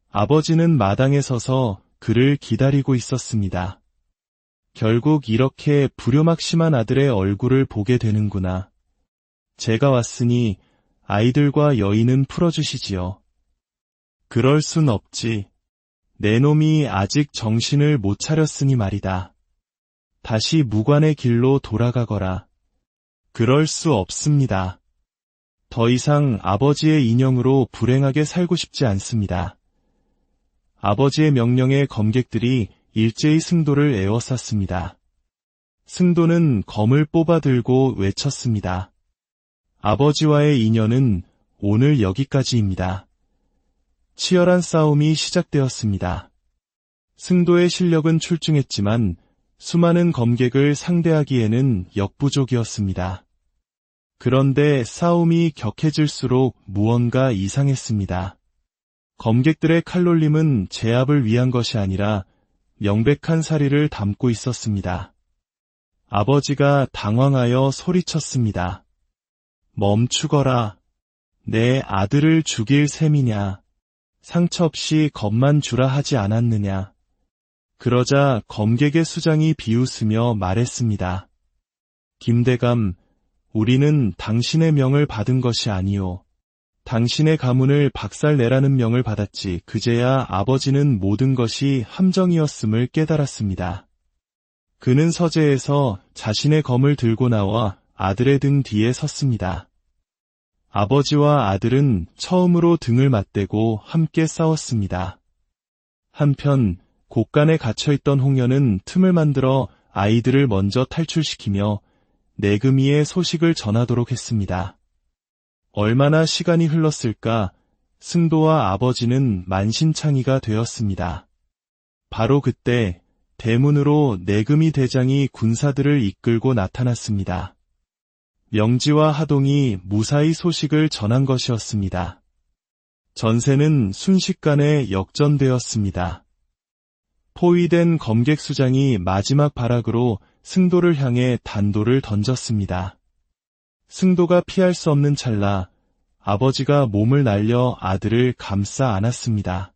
아버지는 마당에 서서 그를 기다리고 있었습니다. 결국 이렇게 불효막심한 아들의 얼굴을 보게 되는구나. 제가 왔으니 아이들과 여인은 풀어주시지요. 그럴 순 없지. 내 놈이 아직 정신을 못 차렸으니 말이다. 다시 무관의 길로 돌아가거라. 그럴 수 없습니다. 더 이상 아버지의 인형으로 불행하게 살고 싶지 않습니다. 아버지의 명령에 검객들이 일제히 승도를 에워쌌습니다. 승도는 검을 뽑아 들고 외쳤습니다. 아버지와의 인연은 오늘 여기까지입니다. 치열한 싸움이 시작되었습니다. 승도의 실력은 출중했지만 수많은 검객을 상대하기에는 역부족이었습니다. 그런데 싸움이 격해질수록 무언가 이상했습니다. 검객들의 칼놀림은 제압을 위한 것이 아니라 명백한 사리를 담고 있었습니다. 아버지가 당황하여 소리쳤습니다. 멈추거라. 내 아들을 죽일 셈이냐. 상처 없이 겁만 주라 하지 않았느냐. 그러자 검객의 수장이 비웃으며 말했습니다. 김대감, 우리는 당신의 명을 받은 것이 아니오. 당신의 가문을 박살내라는 명을 받았지. 그제야 아버지는 모든 것이 함정이었음을 깨달았습니다. 그는 서재에서 자신의 검을 들고 나와 아들의 등 뒤에 섰습니다. 아버지와 아들은 처음으로 등을 맞대고 함께 싸웠습니다. 한편 곳간에 갇혀있던 홍연은 틈을 만들어 아이들을 먼저 탈출시키며 내금이의 소식을 전하도록 했습니다. 얼마나 시간이 흘렀을까? 승도와 아버지는 만신창이가 되었습니다. 바로 그때 대문으로 내금이 대장이 군사들을 이끌고 나타났습니다. 명지와 하동이 무사히 소식을 전한 것이었습니다. 전세는 순식간에 역전되었습니다. 포위된 검객 수장이 마지막 발악으로 승도를 향해 단도를 던졌습니다. 승도가 피할 수 없는 찰나 아버지가 몸을 날려 아들을 감싸 안았습니다.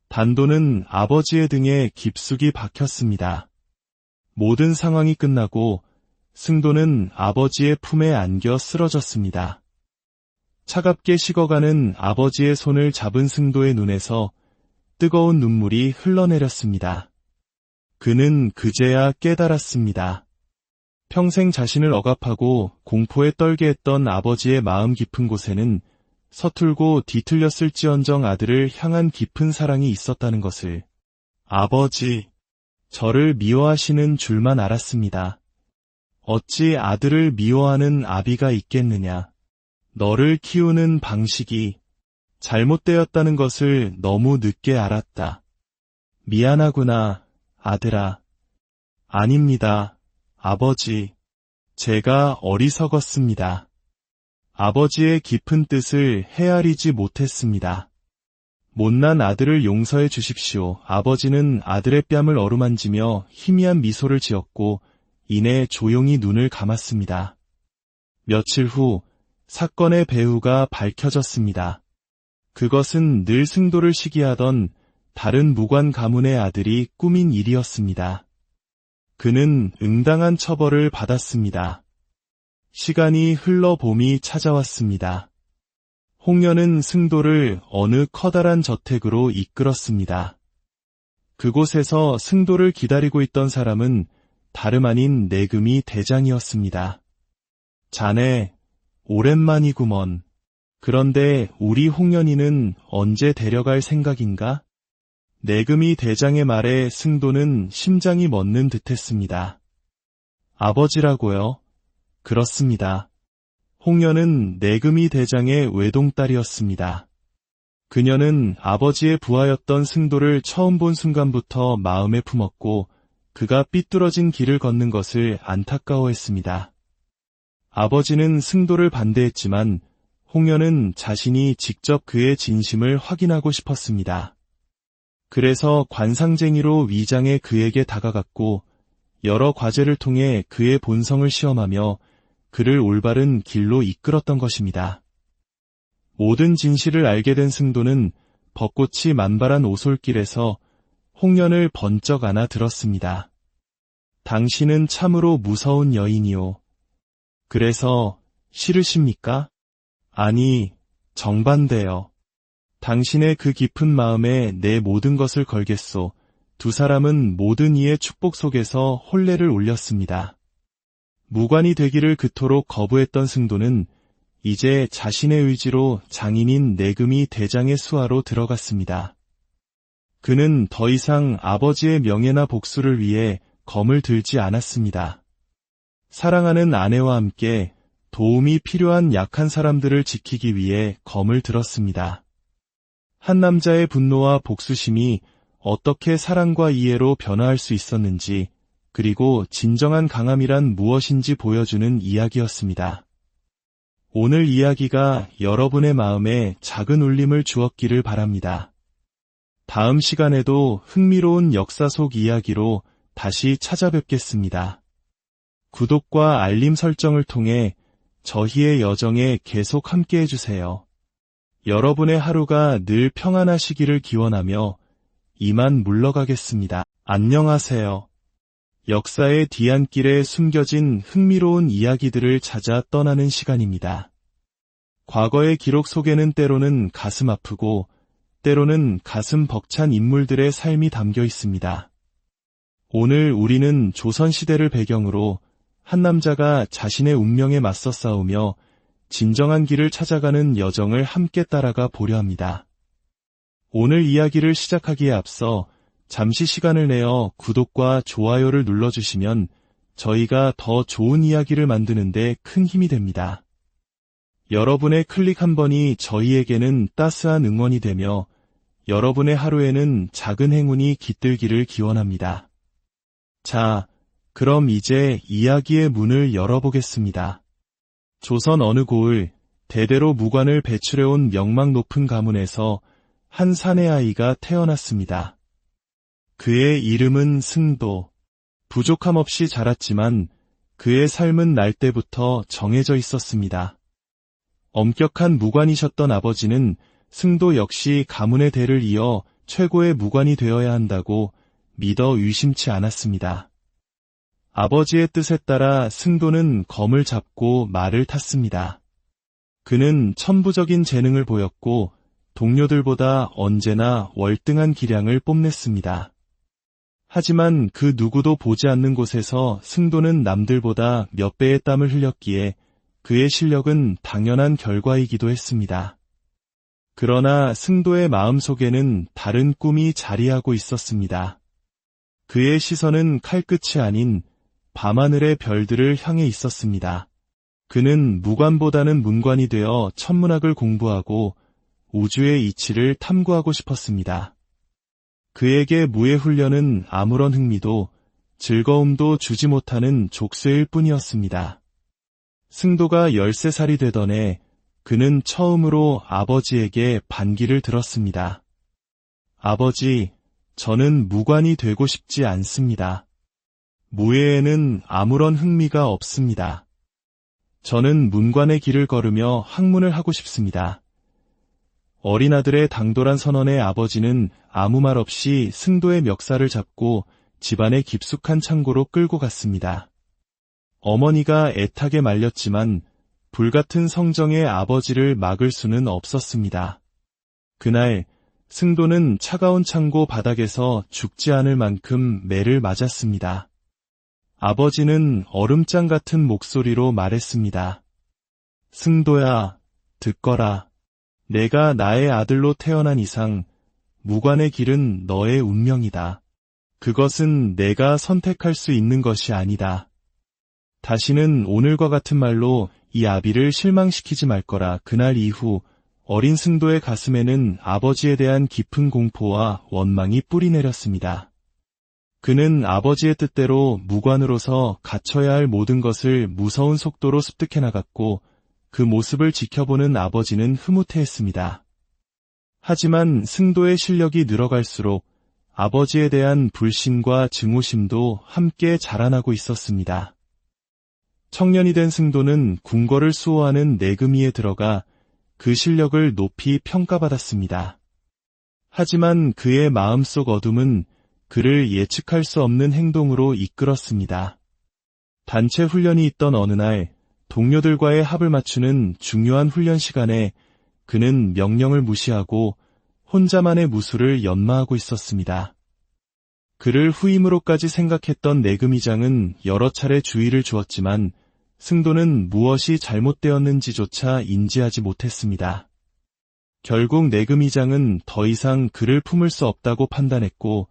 단도는 아버지의 등에 깊숙이 박혔습니다. 모든 상황이 끝나고 승도는 아버지의 품에 안겨 쓰러졌습니다. 차갑게 식어가는 아버지의 손을 잡은 승도의 눈에서 뜨거운 눈물이 흘러내렸습니다. 그는 그제야 깨달았습니다. 평생 자신을 억압하고 공포에 떨게 했던 아버지의 마음 깊은 곳에는 서툴고 뒤틀렸을지언정 아들을 향한 깊은 사랑이 있었다는 것을. 아버지, 저를 미워하시는 줄만 알았습니다. 어찌 아들을 미워하는 아비가 있겠느냐. 너를 키우는 방식이 잘못되었다는 것을 너무 늦게 알았다. 미안하구나, 아들아. 아닙니다, 아버지. 제가 어리석었습니다. 아버지의 깊은 뜻을 헤아리지 못했습니다. 못난 아들을 용서해 주십시오. 아버지는 아들의 뺨을 어루만지며 희미한 미소를 지었고 이내 조용히 눈을 감았습니다. 며칠 후 사건의 배후가 밝혀졌습니다. 그것은 늘 승도를 시기하던 다른 무관 가문의 아들이 꾸민 일이었습니다. 그는 응당한 처벌을 받았습니다. 시간이 흘러 봄이 찾아왔습니다. 홍련은 승도를 어느 커다란 저택으로 이끌었습니다. 그곳에서 승도를 기다리고 있던 사람은 다름 아닌 내금이 대장이었습니다. 자네, 오랜만이구먼. 그런데 우리 홍련이는 언제 데려갈 생각인가? 내금이 대장의 말에 승도는 심장이 멎는 듯했습니다. 아버지라고요? 그렇습니다. 홍련은 내금이 대장의 외동딸이었습니다. 그녀는 아버지의 부하였던 승도를 처음 본 순간부터 마음에 품었고 그가 삐뚤어진 길을 걷는 것을 안타까워했습니다. 아버지는 승도를 반대했지만 홍련은 자신이 직접 그의 진심을 확인하고 싶었습니다. 그래서 관상쟁이로 위장해 그에게 다가갔고 여러 과제를 통해 그의 본성을 시험하며 그를 올바른 길로 이끌었던 것입니다. 모든 진실을 알게 된 승도는 벚꽃이 만발한 오솔길에서 홍련을 번쩍 안아 들었습니다. 당신은 참으로 무서운 여인이오. 그래서 싫으십니까? 아니, 정반대요. 당신의 그 깊은 마음에 내 모든 것을 걸겠소. 두 사람은 모든 이의 축복 속에서 혼례를 올렸습니다. 무관이 되기를 그토록 거부했던 승도는 이제 자신의 의지로 장인인 내금이 대장의 수하로 들어갔습니다. 그는 더 이상 아버지의 명예나 복수를 위해 검을 들지 않았습니다. 사랑하는 아내와 함께 도움이 필요한 약한 사람들을 지키기 위해 검을 들었습니다. 한 남자의 분노와 복수심이 어떻게 사랑과 이해로 변화할 수 있었는지, 그리고 진정한 강함이란 무엇인지 보여주는 이야기였습니다. 오늘 이야기가 여러분의 마음에 작은 울림을 주었기를 바랍니다. 다음 시간에도 흥미로운 역사 속 이야기로 다시 찾아뵙겠습니다. 구독과 알림 설정을 통해 저희의 여정에 계속 함께 해주세요. 여러분의 하루가 늘 평안하시기를 기원하며 이만 물러가겠습니다. 안녕하세요. 역사의 뒤안길에 숨겨진 흥미로운 이야기들을 찾아 떠나는 시간입니다. 과거의 기록 속에는 때로는 가슴 아프고 때로는 가슴 벅찬 인물들의 삶이 담겨 있습니다. 오늘 우리는 조선시대를 배경으로 한 남자가 자신의 운명에 맞서 싸우며 진정한 길을 찾아가는 여정을 함께 따라가 보려 합니다. 오늘 이야기를 시작하기에 앞서 잠시 시간을 내어 구독과 좋아요를 눌러주시면 저희가 더 좋은 이야기를 만드는 데 큰 힘이 됩니다. 여러분의 클릭 한 번이 저희에게는 따스한 응원이 되며 여러분의 하루에는 작은 행운이 깃들기를 기원합니다. 자, 그럼 이제 이야기의 문을 열어보겠습니다. 조선 어느 고을 대대로 무관을 배출해온 명망 높은 가문에서 한 사내 아이가 태어났습니다. 그의 이름은 승도. 부족함 없이 자랐지만 그의 삶은 날 때부터 정해져 있었습니다. 엄격한 무관이셨던 아버지는 승도 역시 가문의 대를 이어 최고의 무관이 되어야 한다고 믿어 의심치 않았습니다. 아버지의 뜻에 따라 승도는 검을 잡고 말을 탔습니다. 그는 천부적인 재능을 보였고 동료들보다 언제나 월등한 기량을 뽐냈습니다. 하지만 그 누구도 보지 않는 곳에서 승도는 남들보다 몇 배의 땀을 흘렸기에 그의 실력은 당연한 결과이기도 했습니다. 그러나 승도의 마음속에는 다른 꿈이 자리하고 있었습니다. 그의 시선은 칼끝이 아닌 밤하늘의 별들을 향해 있었습니다. 그는 무관보다는 문관이 되어 천문학을 공부하고 우주의 이치를 탐구하고 싶었습니다. 그에게 무예 훈련은 아무런 흥미도 즐거움도 주지 못하는 족쇄일 뿐이었습니다. 승도가 13살이 되던 해 그는 처음으로 아버지에게 반기를 들었습니다. 아버지, 저는 무관이 되고 싶지 않습니다. 무예에는 아무런 흥미가 없습니다. 저는 문관의 길을 걸으며 학문을 하고 싶습니다. 어린 아들의 당돌한 선언에 아버지는 아무 말 없이 승도의 멱살을 잡고 집안의 깊숙한 창고로 끌고 갔습니다. 어머니가 애타게 말렸지만 불같은 성정의 아버지를 막을 수는 없었습니다. 그날 승도는 차가운 창고 바닥에서 죽지 않을 만큼 매를 맞았습니다. 아버지는 얼음장 같은 목소리로 말했습니다. 승도야, 듣거라. 내가 나의 아들로 태어난 이상 무관의 길은 너의 운명이다. 그것은 내가 선택할 수 있는 것이 아니다. 다시는 오늘과 같은 말로 이 아비를 실망시키지 말 거라. 그날 이후 어린 승도의 가슴에는 아버지에 대한 깊은 공포와 원망이 뿌리내렸습니다. 그는 아버지의 뜻대로 무관으로서 갖춰야 할 모든 것을 무서운 속도로 습득해 나갔고 그 모습을 지켜보는 아버지는 흐뭇해했습니다. 하지만 승도의 실력이 늘어갈수록 아버지에 대한 불신과 증오심도 함께 자라나고 있었습니다. 청년이 된 승도는 궁궐을 수호하는 내금위에 들어가 그 실력을 높이 평가받았습니다. 하지만 그의 마음속 어둠은 그를 예측할 수 없는 행동으로 이끌었습니다. 단체 훈련이 있던 어느 날 동료들과의 합을 맞추는 중요한 훈련 시간에 그는 명령을 무시하고 혼자만의 무술을 연마하고 있었습니다. 그를 후임으로까지 생각했던 내금위장은 여러 차례 주의를 주었지만 승도는 무엇이 잘못되었는지조차 인지하지 못했습니다. 결국 내금위장은 더 이상 그를 품을 수 없다고 판단했고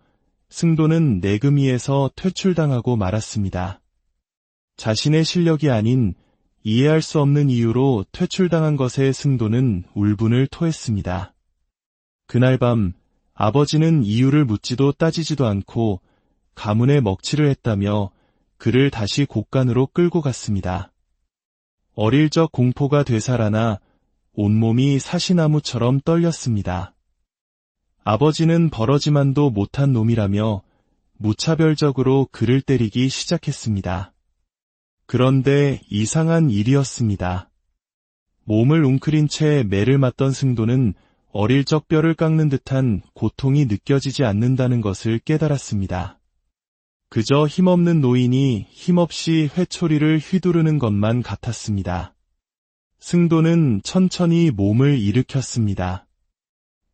승도는 내금위에서 퇴출당하고 말았습니다. 자신의 실력이 아닌 이해할 수 없는 이유로 퇴출당한 것에 승도는 울분을 토했습니다. 그날 밤 아버지는 이유를 묻지도 따지지도 않고 가문에 먹칠을 했다며 그를 다시 곳간으로 끌고 갔습니다. 어릴 적 공포가 되살아나 온몸이 사시나무처럼 떨렸습니다. 아버지는 버러지만도 못한 놈이라며 무차별적으로 그를 때리기 시작했습니다. 그런데 이상한 일이었습니다. 몸을 웅크린 채 매를 맞던 승도는 어릴 적 뼈를 깎는 듯한 고통이 느껴지지 않는다는 것을 깨달았습니다. 그저 힘없는 노인이 힘없이 회초리를 휘두르는 것만 같았습니다. 승도는 천천히 몸을 일으켰습니다.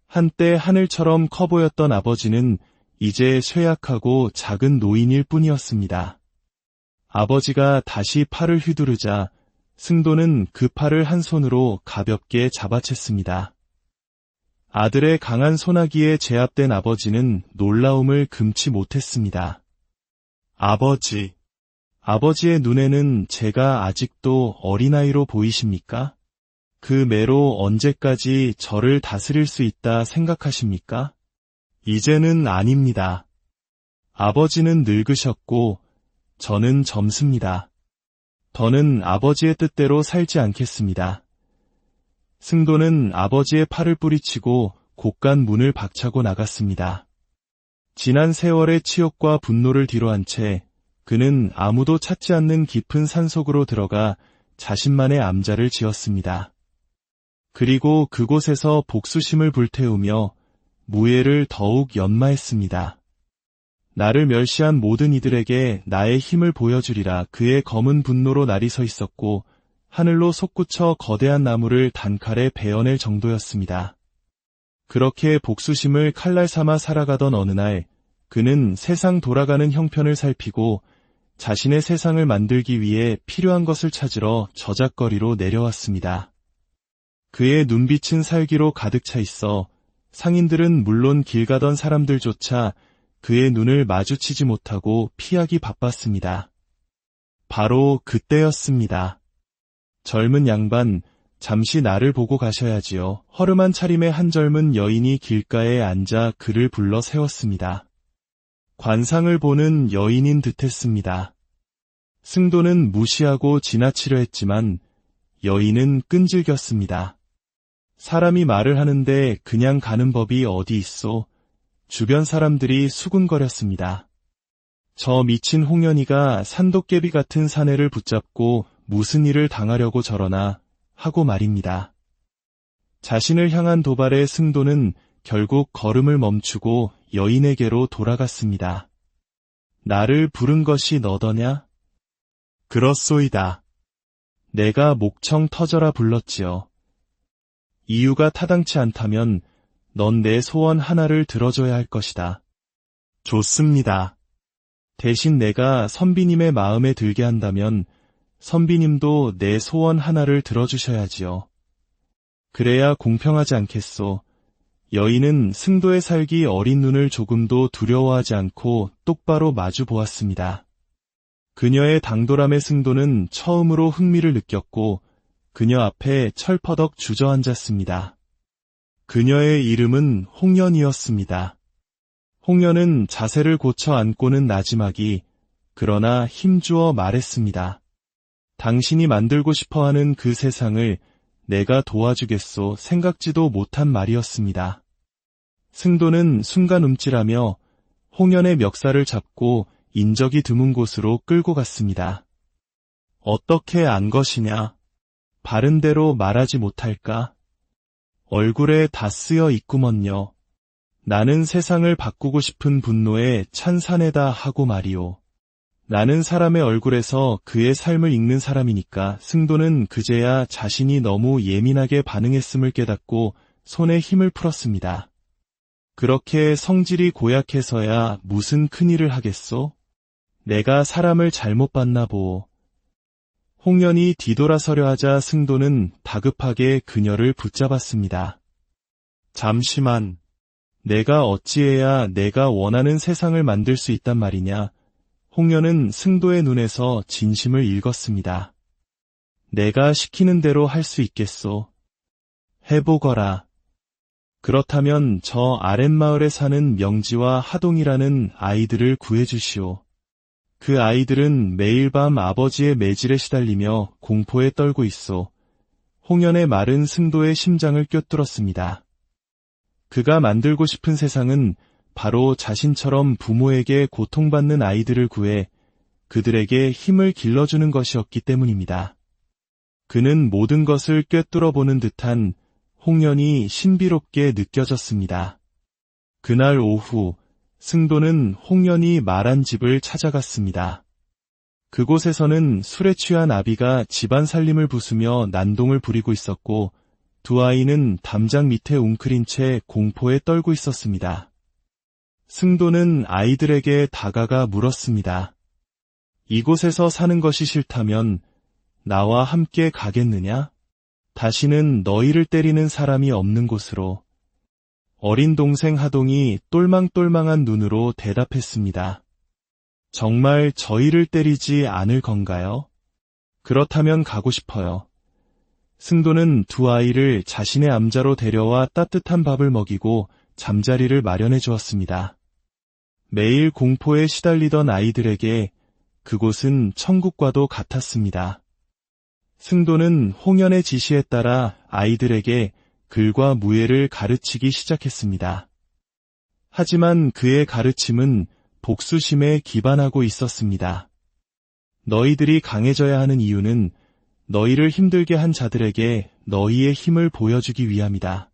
한때 하늘처럼 커 보였던 아버지는 이제 쇠약하고 작은 노인일 뿐이었습니다. 아버지가 다시 팔을 휘두르자 승도는 그 팔을 한 손으로 가볍게 잡아챘습니다. 아들의 강한 소나기에 제압된 아버지는 놀라움을 금치 못했습니다. 아버지, 아버지의 눈에는 제가 아직도 어린아이로 보이십니까? 그 매로 언제까지 저를 다스릴 수 있다 생각하십니까? 이제는 아닙니다. 아버지는 늙으셨고 저는 젊습니다. 더는 아버지의 뜻대로 살지 않겠습니다. 승도는 아버지의 팔을 뿌리치고 곳간 문을 박차고 나갔습니다. 지난 세월의 치욕과 분노를 뒤로한 채 그는 아무도 찾지 않는 깊은 산속으로 들어가 자신만의 암자를 지었습니다. 그리고 그곳에서 복수심을 불태우며 무예를 더욱 연마했습니다. 나를 멸시한 모든 이들에게 나의 힘을 보여주리라. 그의 검은 분노로 날이 서 있었고 하늘로 솟구쳐 거대한 나무를 단칼에 베어낼 정도였습니다. 그렇게 복수심을 칼날 삼아 살아가던 어느 날 그는 세상 돌아가는 형편을 살피고 자신의 세상을 만들기 위해 필요한 것을 찾으러 저작거리로 내려왔습니다. 그의 눈빛은 살기로 가득 차 있어 상인들은 물론 길 가던 사람들조차 그의 눈을 마주치지 못하고 피하기 바빴습니다. 바로 그때였습니다. 젊은 양반, 잠시 나를 보고 가셔야지요. 허름한 차림의 한 젊은 여인이 길가에 앉아 그를 불러 세웠습니다. 관상을 보는 여인인 듯했습니다. 승도는 무시하고 지나치려 했지만 여인은 끈질겼습니다. 사람이 말을 하는데 그냥 가는 법이 어디 있소? 주변 사람들이 수군거렸습니다. 저 미친 홍연이가 산도깨비 같은 사내를 붙잡고 무슨 일을 당하려고 저러나 하고 말입니다. 자신을 향한 도발에 승도는 결국 걸음을 멈추고 여인에게로 돌아갔습니다. 나를 부른 것이 너더냐? 그렇소이다. 내가 목청 터져라 불렀지요. 이유가 타당치 않다면 넌 내 소원 하나를 들어줘야 할 것이다. 좋습니다. 대신 내가 선비님의 마음에 들게 한다면 선비님도 내 소원 하나를 들어주셔야지요. 그래야 공평하지 않겠소. 여인은 승도의 살기 어린 눈을 조금도 두려워하지 않고 똑바로 마주 보았습니다. 그녀의 당돌함에 승도는 처음으로 흥미를 느꼈고 그녀 앞에 철퍼덕 주저앉았습니다. 그녀의 이름은 홍련이었습니다. 홍련은 자세를 고쳐 앉고는 나지막이 그러나 힘주어 말했습니다. 당신이 만들고 싶어하는 그 세상을 내가 도와주겠소 생각지도 못한 말이었습니다. 승도는 순간 움찔하며 홍련의 멱살을 잡고 인적이 드문 곳으로 끌고 갔습니다. 어떻게 안 것이냐? 바른 대로 말하지 못할까? 얼굴에 다 쓰여 있구먼요. 나는 세상을 바꾸고 싶은 분노에 찬사내다 하고 말이오. 나는 사람의 얼굴에서 그의 삶을 읽는 사람이니까. 승도는 그제야 자신이 너무 예민하게 반응했음을 깨닫고 손에 힘을 풀었습니다. 그렇게 성질이 고약해서야 무슨 큰일을 하겠소? 내가 사람을 잘못 봤나 보오. 홍련이 뒤돌아서려 하자 승도는 다급하게 그녀를 붙잡았습니다. 잠시만. 내가 어찌해야 내가 원하는 세상을 만들 수 있단 말이냐? 홍련은 승도의 눈에서 진심을 읽었습니다. 내가 시키는 대로 할 수 있겠소. 해보거라. 그렇다면 저 아랫마을에 사는 명지와 하동이라는 아이들을 구해주시오. 그 아이들은 매일 밤 아버지의 매질에 시달리며 공포에 떨고 있소. 홍련의 말은 승도의 심장을 꿰뚫었습니다. 그가 만들고 싶은 세상은 바로 자신처럼 부모에게 고통받는 아이들을 구해 그들에게 힘을 길러주는 것이었기 때문입니다. 그는 모든 것을 꿰뚫어보는 듯한 홍련이 신비롭게 느껴졌습니다. 그날 오후 승도는 홍련이 말한 집을 찾아갔습니다. 그곳에서는 술에 취한 아비가 집안 살림을 부수며 난동을 부리고 있었고 두 아이는 담장 밑에 웅크린 채 공포에 떨고 있었습니다. 승도는 아이들에게 다가가 물었습니다. 이곳에서 사는 것이 싫다면 나와 함께 가겠느냐? 다시는 너희를 때리는 사람이 없는 곳으로. 어린 동생 하동이 똘망똘망한 눈으로 대답했습니다. 정말 저희를 때리지 않을 건가요? 그렇다면 가고 싶어요. 승도는 두 아이를 자신의 암자로 데려와 따뜻한 밥을 먹이고 잠자리를 마련해 주었습니다. 매일 공포에 시달리던 아이들에게 그곳은 천국과도 같았습니다. 승도는 홍련의 지시에 따라 아이들에게 글과 무예를 가르치기 시작했습니다. 하지만 그의 가르침은 복수심에 기반하고 있었습니다. 너희들이 강해져야 하는 이유는 너희를 힘들게 한 자들에게 너희의 힘을 보여주기 위함이다.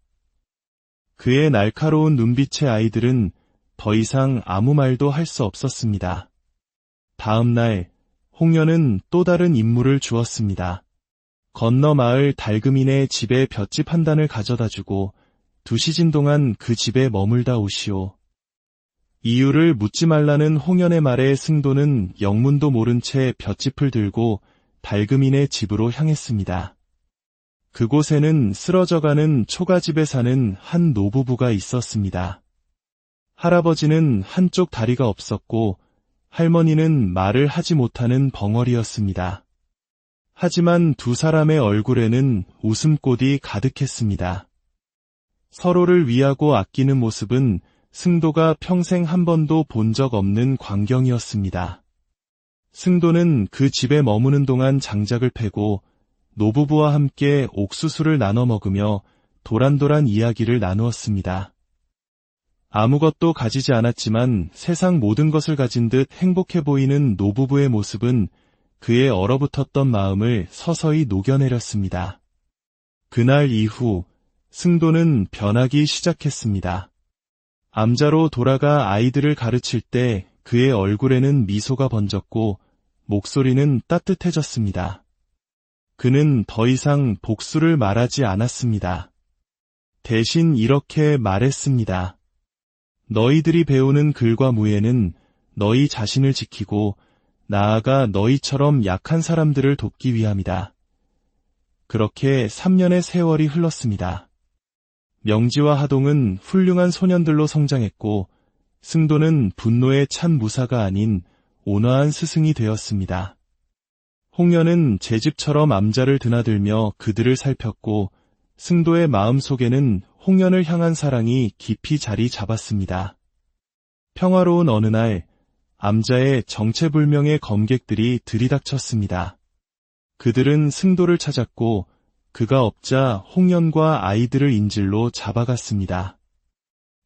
그의 날카로운 눈빛의 아이들은 더 이상 아무 말도 할 수 없었습니다. 다음 날 홍련은 또 다른 임무를 주었습니다. 건너 마을 달금이네 집에 볏짚 한 단을 가져다주고 2시즌 동안 그 집에 머물다 오시오. 이유를 묻지 말라는 홍련의 말에 승도는 영문도 모른 채 볏짚을 들고 달금이네 집으로 향했습니다. 그곳에는 쓰러져가는 초가집에 사는 한 노부부가 있었습니다. 할아버지는 한쪽 다리가 없었고 할머니는 말을 하지 못하는 벙어리였습니다. 하지만 두 사람의 얼굴에는 웃음꽃이 가득했습니다. 서로를 위하고 아끼는 모습은 승도가 평생 한 번도 본 적 없는 광경이었습니다. 승도는 그 집에 머무는 동안 장작을 패고 노부부와 함께 옥수수를 나눠 먹으며 도란도란 이야기를 나누었습니다. 아무것도 가지지 않았지만 세상 모든 것을 가진 듯 행복해 보이는 노부부의 모습은 그의 얼어붙었던 마음을 서서히 녹여내렸습니다. 그날 이후 승도는 변하기 시작했습니다. 암자로 돌아가 아이들을 가르칠 때 그의 얼굴에는 미소가 번졌고 목소리는 따뜻해졌습니다. 그는 더 이상 복수를 말하지 않았습니다. 대신 이렇게 말했습니다. 너희들이 배우는 글과 무예는 너희 자신을 지키고 나아가 너희처럼 약한 사람들을 돕기 위함이다. 그렇게 3년의 세월이 흘렀습니다. 명지와 하동은 훌륭한 소년들로 성장했고 승도는 분노에 찬 무사가 아닌 온화한 스승이 되었습니다. 홍련은 제 집처럼 암자를 드나들며 그들을 살폈고 승도의 마음속에는 홍련을 향한 사랑이 깊이 자리 잡았습니다. 평화로운 어느 날 암자의 정체불명의 검객들이 들이닥쳤습니다. 그들은 승도를 찾았고 그가 없자 홍련과 아이들을 인질로 잡아갔습니다.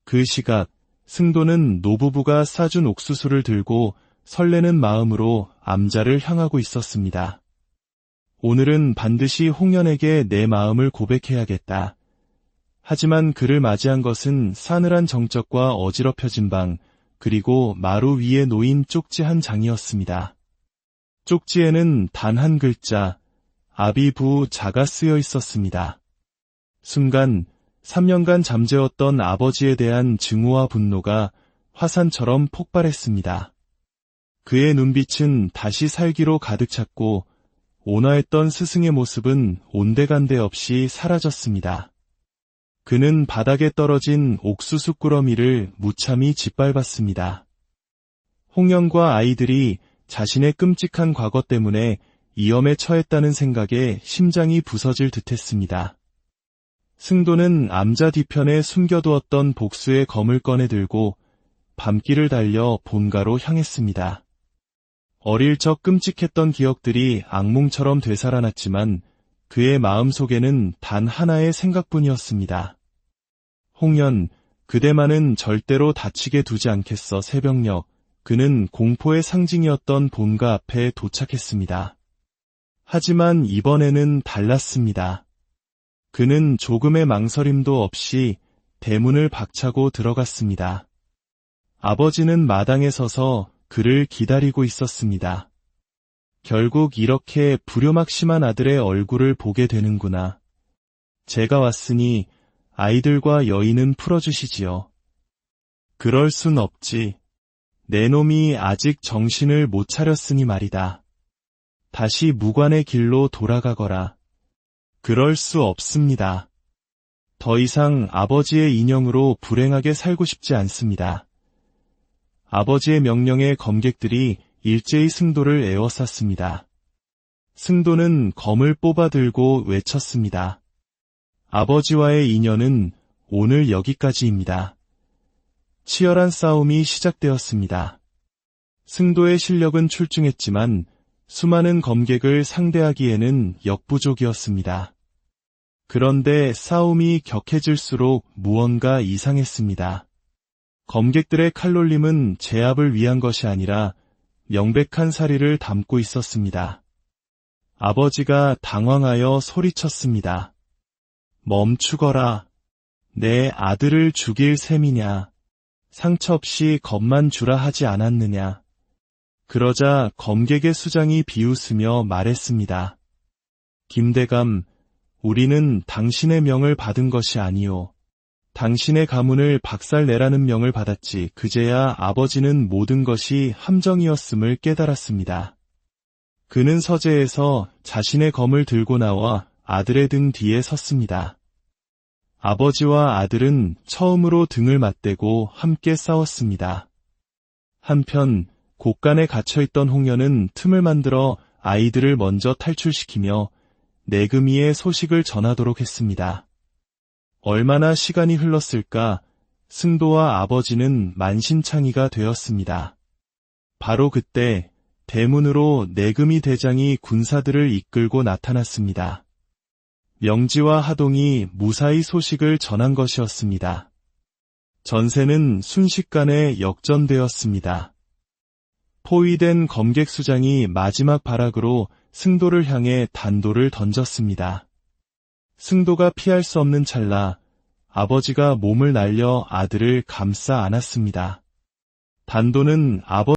그 시각 승도는 노부부가 싸준 옥수수를 들고 설레는 마음으로 암자를 향하고 있었습니다. 오늘은 반드시 홍련에게 내 마음을 고백해야겠다. 하지만 그를 맞이한 것은 싸늘한 정적과 어지럽혀진 방, 그리고 마루 위에 놓인 쪽지 한 장이었습니다. 쪽지에는 단 한 글자, 아비부자가 쓰여 있었습니다. 순간 3년간 잠재웠던 아버지에 대한 증오와 분노가 화산처럼 폭발했습니다. 그의 눈빛은 다시 살기로 가득 찼고 온화했던 스승의 모습은 온데간데 없이 사라졌습니다. 그는 바닥에 떨어진 옥수수 꾸러미를 무참히 짓밟았습니다. 홍련과 아이들이 자신의 끔찍한 과거 때문에 위험에 처했다는 생각에 심장이 부서질 듯했습니다. 승도는 암자 뒤편에 숨겨두었던 복수의 검을 꺼내 들고 밤길을 달려 본가로 향했습니다. 어릴 적 끔찍했던 기억들이 악몽처럼 되살아났지만 그의 마음속에는 단 하나의 생각뿐이었습니다. 홍련, 그대만은 절대로 다치게 두지 않겠어. 새벽녘, 그는 공포의 상징이었던 본가 앞에 도착했습니다. 하지만 이번에는 달랐습니다. 그는 조금의 망설임도 없이 대문을 박차고 들어갔습니다. 아버지는 마당에 서서 그를 기다리고 있었습니다. 결국 이렇게 불효막심한 아들의 얼굴을 보게 되는구나. 제가 왔으니 아이들과 여인은 풀어주시지요. 그럴 순 없지. 내 놈이 아직 정신을 못 차렸으니 말이다. 다시 무관의 길로 돌아가거라. 그럴 수 없습니다. 더 이상 아버지의 인형으로 불행하게 살고 싶지 않습니다. 아버지의 명령에 검객들이 일제히 승도를 에워쌌습니다. 승도는 검을 뽑아 들고 외쳤습니다. 아버지와의 인연은 오늘 여기까지입니다. 치열한 싸움이 시작되었습니다. 승도의 실력은 출중했지만 수많은 검객을 상대하기에는 역부족이었습니다. 그런데 싸움이 격해질수록 무언가 이상했습니다. 검객들의 칼놀림은 제압을 위한 것이 아니라 명백한 사리를 담고 있었습니다. 아버지가 당황하여 소리쳤습니다. 멈추거라. 내 아들을 죽일 셈이냐. 상처 없이 겁만 주라 하지 않았느냐. 그러자 검객의 수장이 비웃으며 말했습니다. 김대감, 우리는 당신의 명을 받은 것이 아니오. 당신의 가문을 박살내라는 명을 받았지. 그제야 아버지는 모든 것이 함정이었음을 깨달았습니다. 그는 서재에서 자신의 검을 들고 나와 아들의 등 뒤에 섰습니다. 아버지와 아들은 처음으로 등을 맞대고 함께 싸웠습니다. 한편 곳간에 갇혀있던 홍련은 틈을 만들어 아이들을 먼저 탈출시키며 내금이의 소식을 전하도록 했습니다. 얼마나 시간이 흘렀을까? 승도와 아버지는 만신창이가 되었습니다. 바로 그때 대문으로 내금이 대장이 군사들을 이끌고 나타났습니다. 명지와 하동이 무사히 소식을 전한 것이었습니다. 전세는 순식간에 역전되었습니다. 포위된 검객수장이 마지막 발악으로 승도를 향해 단도를 던졌습니다. 승도가 피할 수 없는 찰나 아버지가 몸을 날려 아들을 감싸 안았습니다. 단도는 아버지